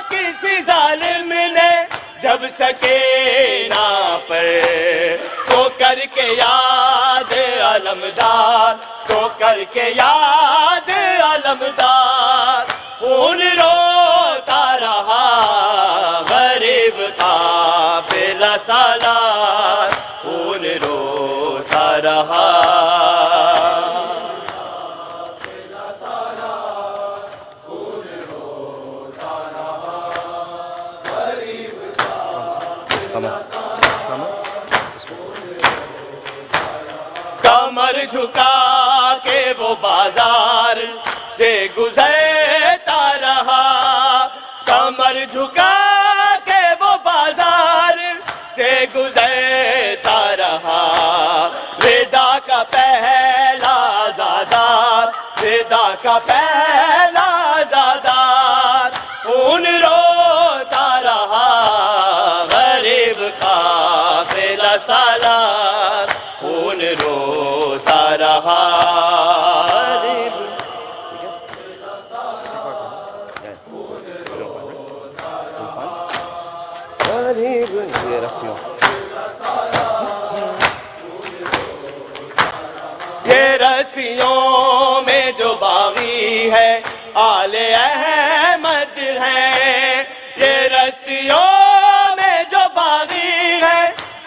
کسی ظالم نے جب سکینہ پر تو کر کے یاد علمدار تو کر کے یاد علمدار خون روتا رہا سالار خون روتا رہا. کمر جھکا کے وہ بازار سے گزرتا رہا. کمر جھکا کے وہ بازار سے گزرتا رہا. ردا کا پہلا زادار، ردا کا پہلا زادار خون روتا رہا. غریب قافلہ سالار خون روتا رہا. یہ رسیوں میں جو باغی ہے آل احمد ہے. یہ رسیوں میں جو باغی ہے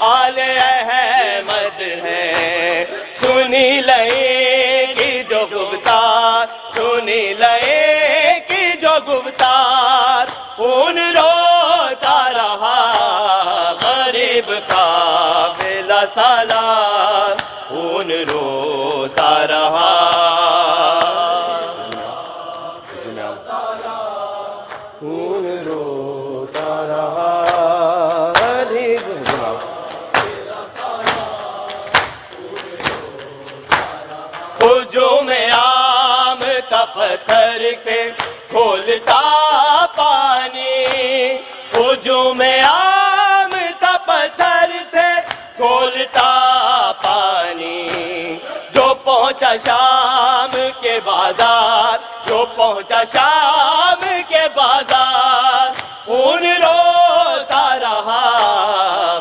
آل احمد ہے. سنی لئے کی جو گفتار، سنی لئے کی جو گفتار خون روتا رہا. غریب قافلہ سالار خون روتا رہا. خون روتا رہا. ہجوم عام تھا پتھر کے کھولتا پانی. ہجوم عام تھا پتھر تھے کھولتا پانی. جو پہنچا شام کے بازار، جو پہنچا شام کے بازار خون روتا رہا.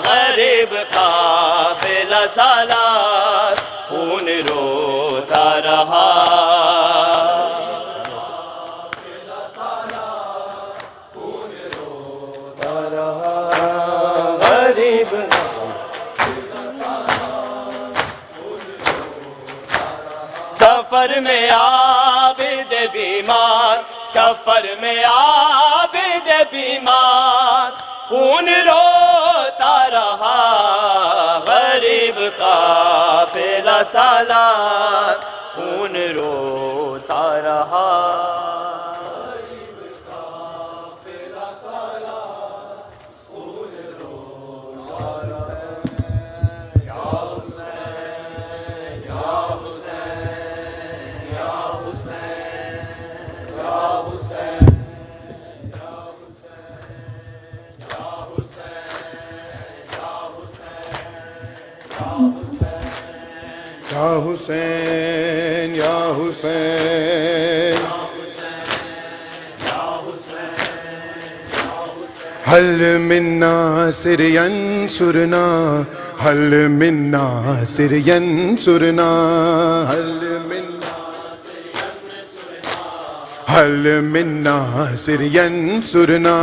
غریب قافلہ سالار خون روتا رہا. غریب سفر میں عابد بیمار، سفر میں عابد بیمار خون روتا رہا. غریب قافلہ سالار خون روتا رہا. یا حسین یا حسین هل من ناصر ينصرنا، هل من ناصر ينصرنا، هل من ناصر ينصرنا،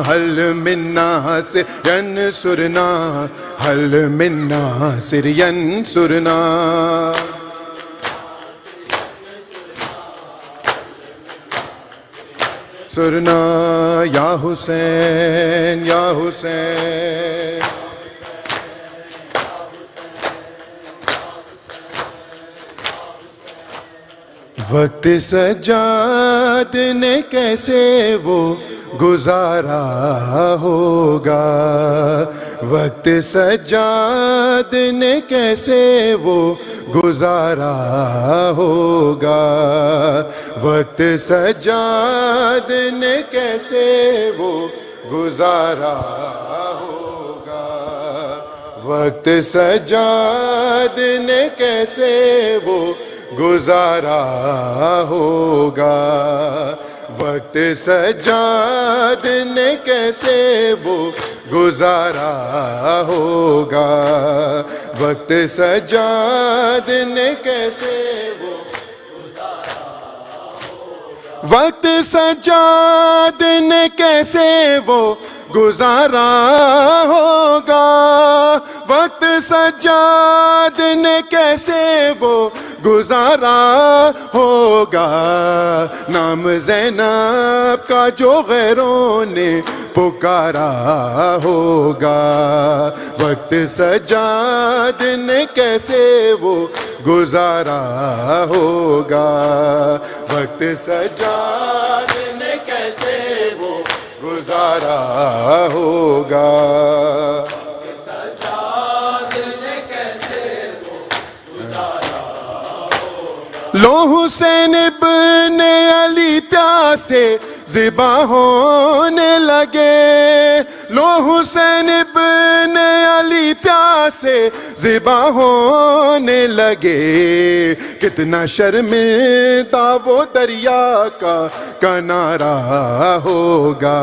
هل من ناصر ينصرنا، هل من ناصر ينصرنا. سرنا یا حسین یا حسین. وقت سجاد نے کیسے وہ گزارا ہوگا، وقت سجاد نے کیسے وہ گزارا ہوگا، وقت سجاد نے کیسے وہ گزارا ہوگا، وقت سجاد نے کیسے وہ گزارا ہوگا، وقت سجاد نے کیسے وہ گزارا ہوگا، وقت سجاد نے کیسے وہ وقت سجاد نے کیسے وہ گزارا ہوگا. وقت سجاد نے کیسے وہ گزارا ہوگا. نام زینب کا جو غیروں نے پکارا ہوگا. وقت سجاد نے کیسے وہ گزارا ہوگا. وقت سجاد نے کیسے وہ گزارا ہوگا. لو حسین ابن علی پیاسے ذبح ہونے لگے. لو حسین ابن علی پیاسے ذبح ہونے لگے. کتنا شرمندہ وہ دریا کا کنارہ ہوگا.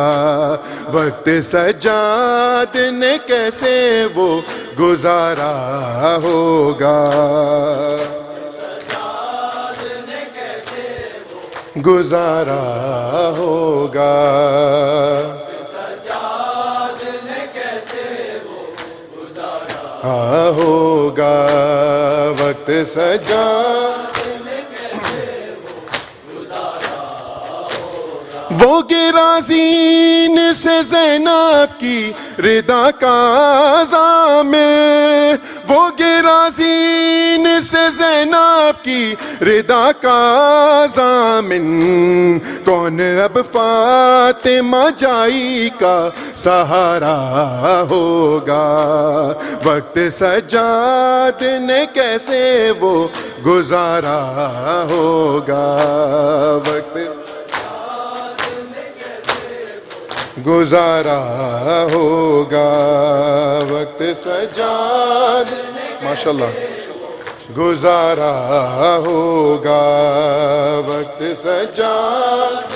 وقت سجاد نے کیسے وہ گزارا ہوگا. گزارا ہوگا. سجاد نے کیسے وہ گزارا ہوگا. وقت سجاد نے کیسے وہ گزارا ہوگا. وہ گرا زین سے زینب کی ردا کا ضامن. وہ گرا زین سے زینب کی ردا کا ضامن. کون اب فاطمہ جائی کا سہارا ہوگا. وقت سجاد نے کیسے وہ گزارا ہوگا. وقت گزارا ہوگا. وقت سجاد ماشاءاللہ گزارا ہوگا. وقت سجاد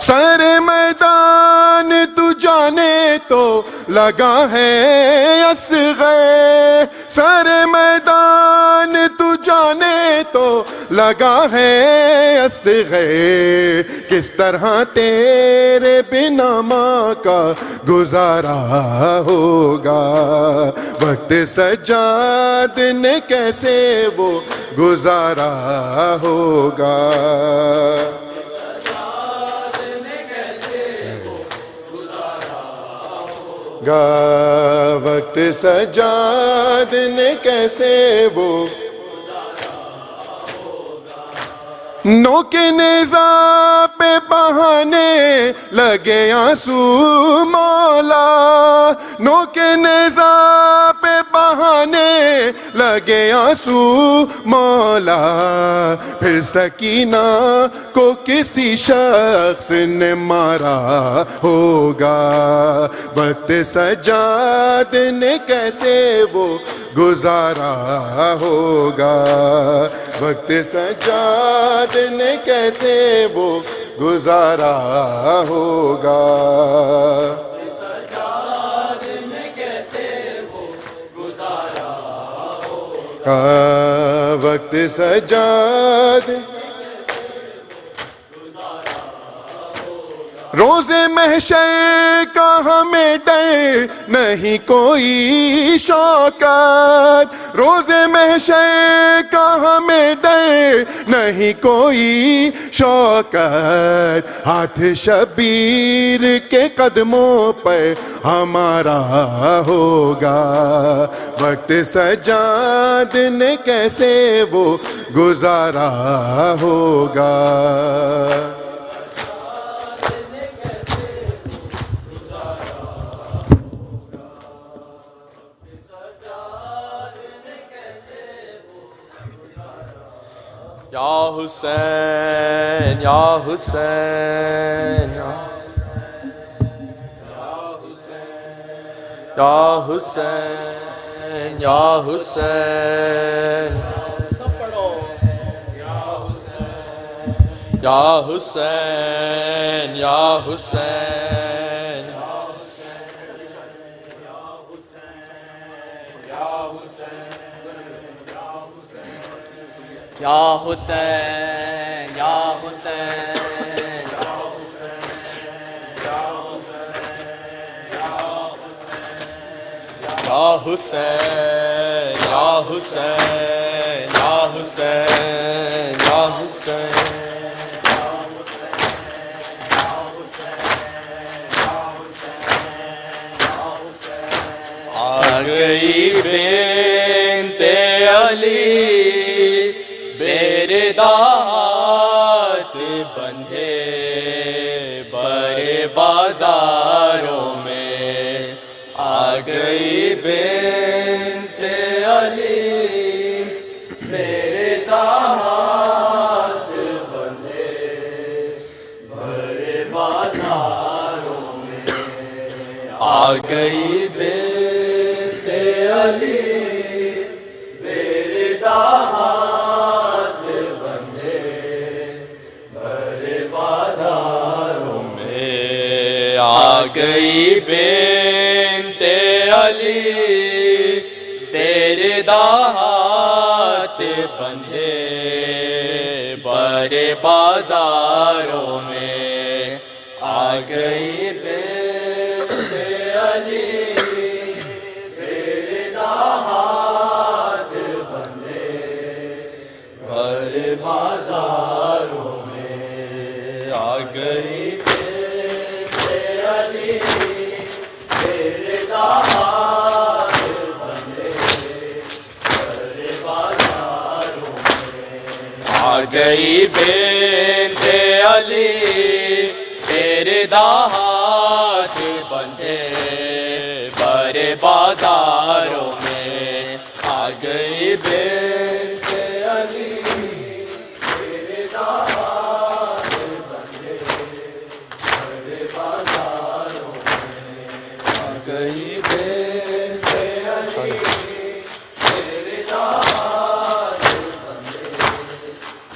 سر میدان تو جانے تو لگا ہے اصغر. سر میدان تو جانے تو لگا ہے اصغر. کس طرح تیرے بنا ماں کا گزارا ہوگا. وقت سجاد نے کیسے وہ گزارا ہوگا. وقت سجاد نے کیسے وہ نو کے نیزہ پہ بہانے لگے آنسو مولا. نو کے نیزہ پہ بہانے لگے آنسو مولا. پھر سکینہ کو کسی شخص نے مارا ہوگا. وقت سجاد نے کیسے وہ گزارا ہوگا. وقت سجاد نے کیسے وہ گزارا ہوگا. سجاد نے کیسے وہ گزارا ہوگا. وقت سجاد روز محشر کا ہمیں ڈر نہیں کوئی شوکت. روز محشر کا ہمیں ڈر نہیں کوئی شوکت. ہاتھ شبیر کے قدموں پر ہمارا ہوگا. وقت سجاد نے کیسے وہ گزارا ہوگا. یا حسین یا حسین یا حسین یا حسین یا حسین یا حسین یا حسین یا حسین یا حسین یا حسین یا حسین یا حسین آ گئی بنت علی بیردات بندھے برے بازاروں میں آ گئی بنت علی بیردات بندھے برے بازاروں میں آ گئی بنت علی بیردات بندھے برے بازاروں میں آ گئی بنت علی بیردات بندھے برے بازاروں میں آ گئی بنت علی بیردات بندھے برے بازاروں میں آ گئی بنت علی بیردات بندھے برے بازاروں میں آ گئی بنت علی بیردات بندھے برے بازاروں میں آ گئی بنت علی بیردات بندھے برے بازاروں میں آ گئی بنت علی بیردات بندھے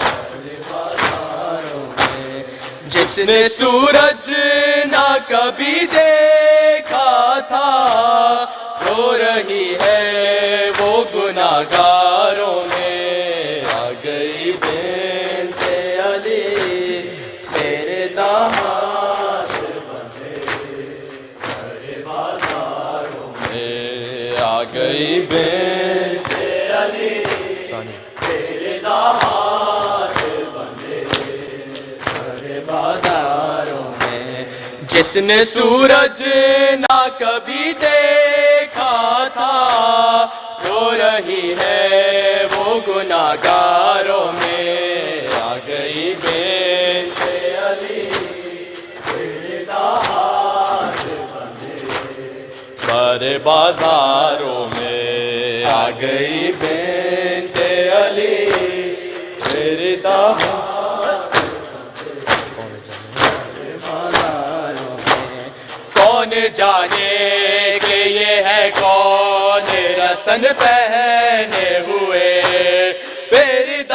برے بازاروں میں جس نے سورج نہ کبھی دیکھا تھا رو رہی ہے وہ گناہگاروں میں آ گئی بنت علی میرے داماد بندھے برے بازاروں میں آ گئی بنت علی میرے داماد بندھے برے بازاروں میں جس نے سورج نہ کبھی دیکھا تھا رو رہی ہے وہ گناہگاروں میں آ گئی بنت علی بیردات بندھے برے بازاروں میں آ گئی بنت علی بیردات کون جانے کہ یہ ہے کون رسن پہنے ہوئے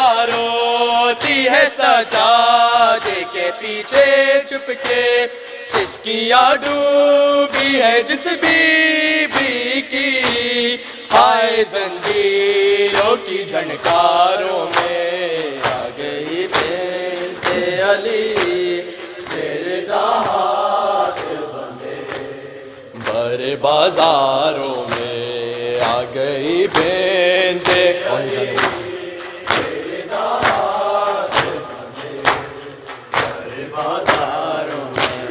پیرداروتی ہے سجادے کے پیچھے چھپ کے سسکیاں ڈوبی ہے جس بی بی کی ہائے زنجیروں کی جھنکاروں میں آ گئی بنت علی بیردات برے بازاروں میں آ گئی بنت علی بیردات برے بازاروں میں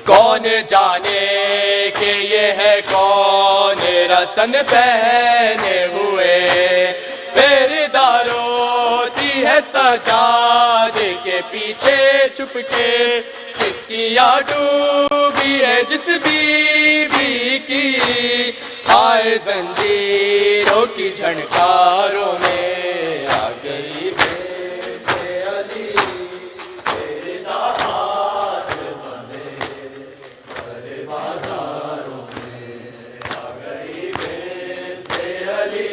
کون جانے کہ یہ ہے کون رسن پہنے ہوئے پیرداروتی ہے سجادے کے پیچھے چھپ کے سسکیاں ڈوبی ہے جس بی بی کی ہائے زنجیروں کی جھنکاروں میں آ گئی بنت علی بیردات بندھے برے بازاروں میں آ گئی بنت علی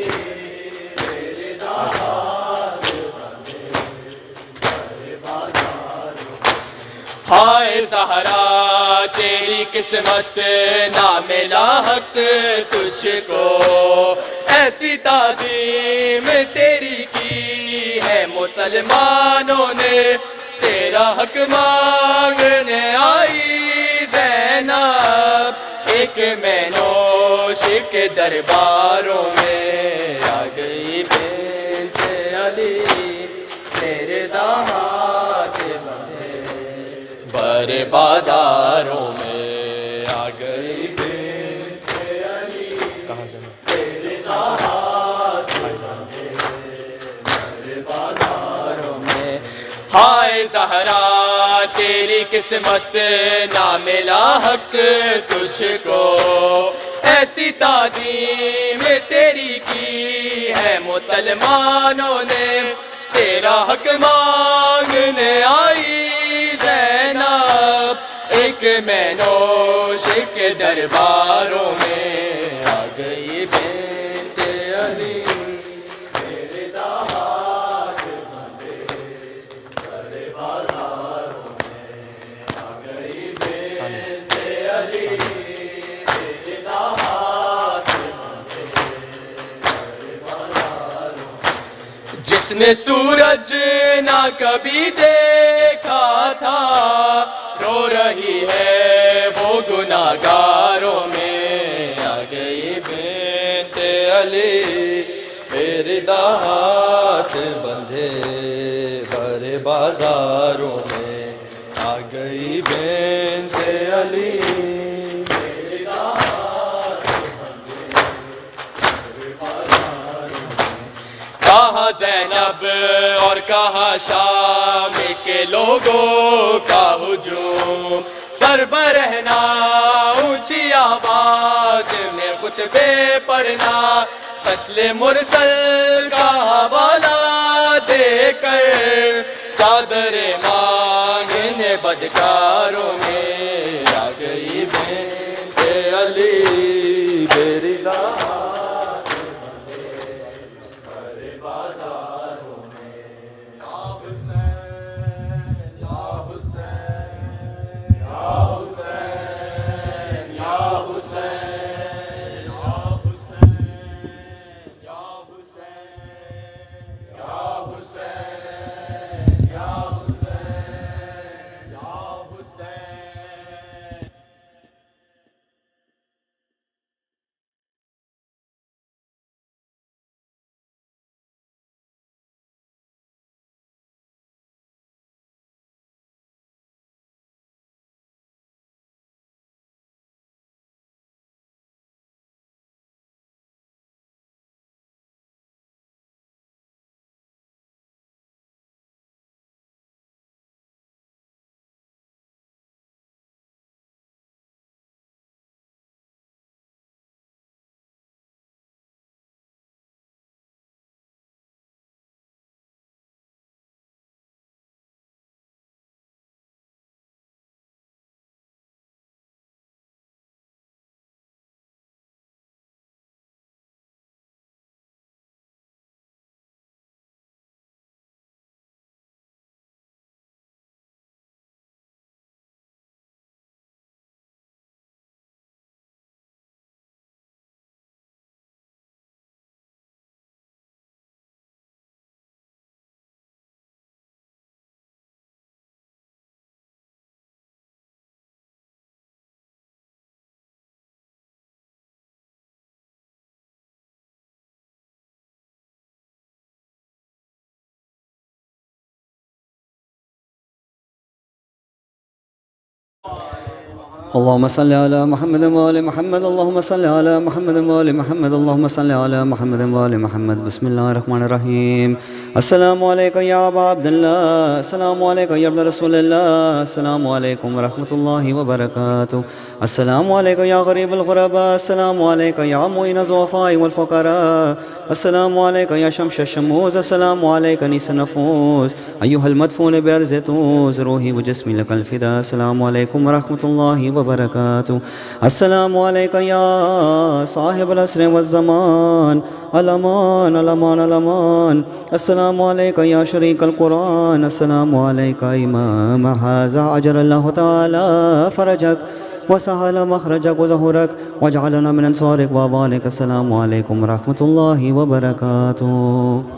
بیردات بندھے برے بازاروں میں ہائے زہرا تیری قسمت نہ ملا حق تجھ کو ایسی تعظیم تیری کی ہے مسلمانوں نے تیرا حق مانگنے آئی زینب ایک میں نوش کے درباروں میں آ گئی بنت علی میرے داماد بندے بر بازاروں میں آ گئی بنت علی کہاں سے میرے داماد بندے بر بازاروں میں ہائے زہرا تیری قسمت نہ ملا حق تجھ کو ایسی تعظیم تیری کی ہے مسلمانوں نے تیرا حق مانگنے آئی زینب ایک مینوش کے درباروں میں آ گئی بنت علی میرے داماد بندے بر بازاروں میں آ گئی بنت علی میرے داماد بندے بر بازاروں میں جس نے سورج نہ کبھی دیکھا تھا رو رہی ہے وہ گناہگاروں میں آ گئی بنت علی میرے داماد بندھے بر بازاروں میں آ گئی بنت علی میرے داماد بندھے بر بازاروں میں کہاں زینب اور کہاں شام کے لوگوں کا ہجوم سر برہنا اونچی آواز میں خطبے پڑھنا قتل مرسل کا حوالہ دے کر چادر مانگنے بدکاروں میں آ گئی بنت علی میری داماد بندے بر بازاروں میں یا حسین یا حسین یا حسین یا حسین یا حسین یا حسین یا حسین یا حسین یا حسین اللهم صل على محمد وآل محمد اللهم صل على محمد وآل محمد اللهم صل على محمد وآل محمد بسم الله الرحمن الرحيم السلام عليكم يا أبا عبد الله السلام عليكم يا ابن رسول الله السلام عليكم ورحمة الله وبركاته السلام عليكم يا غريب الغرباء السلام عليكم يا معين الضعفاء والفقراء السلام عليك يا شمس الشموس السلام عليك نيس النفوس أيها المدفون بأرض طوس روحي وجسمي لك الفداء السلام عليكم ورحمة الله وبركاته السلام عليك يا صاحب العصر والزمان الأمان الأمان الأمان السلام عليك يا شريك القرآن السلام عليك إمام هذا أجر الله تعالى فرجك وسهل مخرجك وظهورك واجعلنا من أنصارك وأبانك السلام عليكم ورحمة الله وبركاته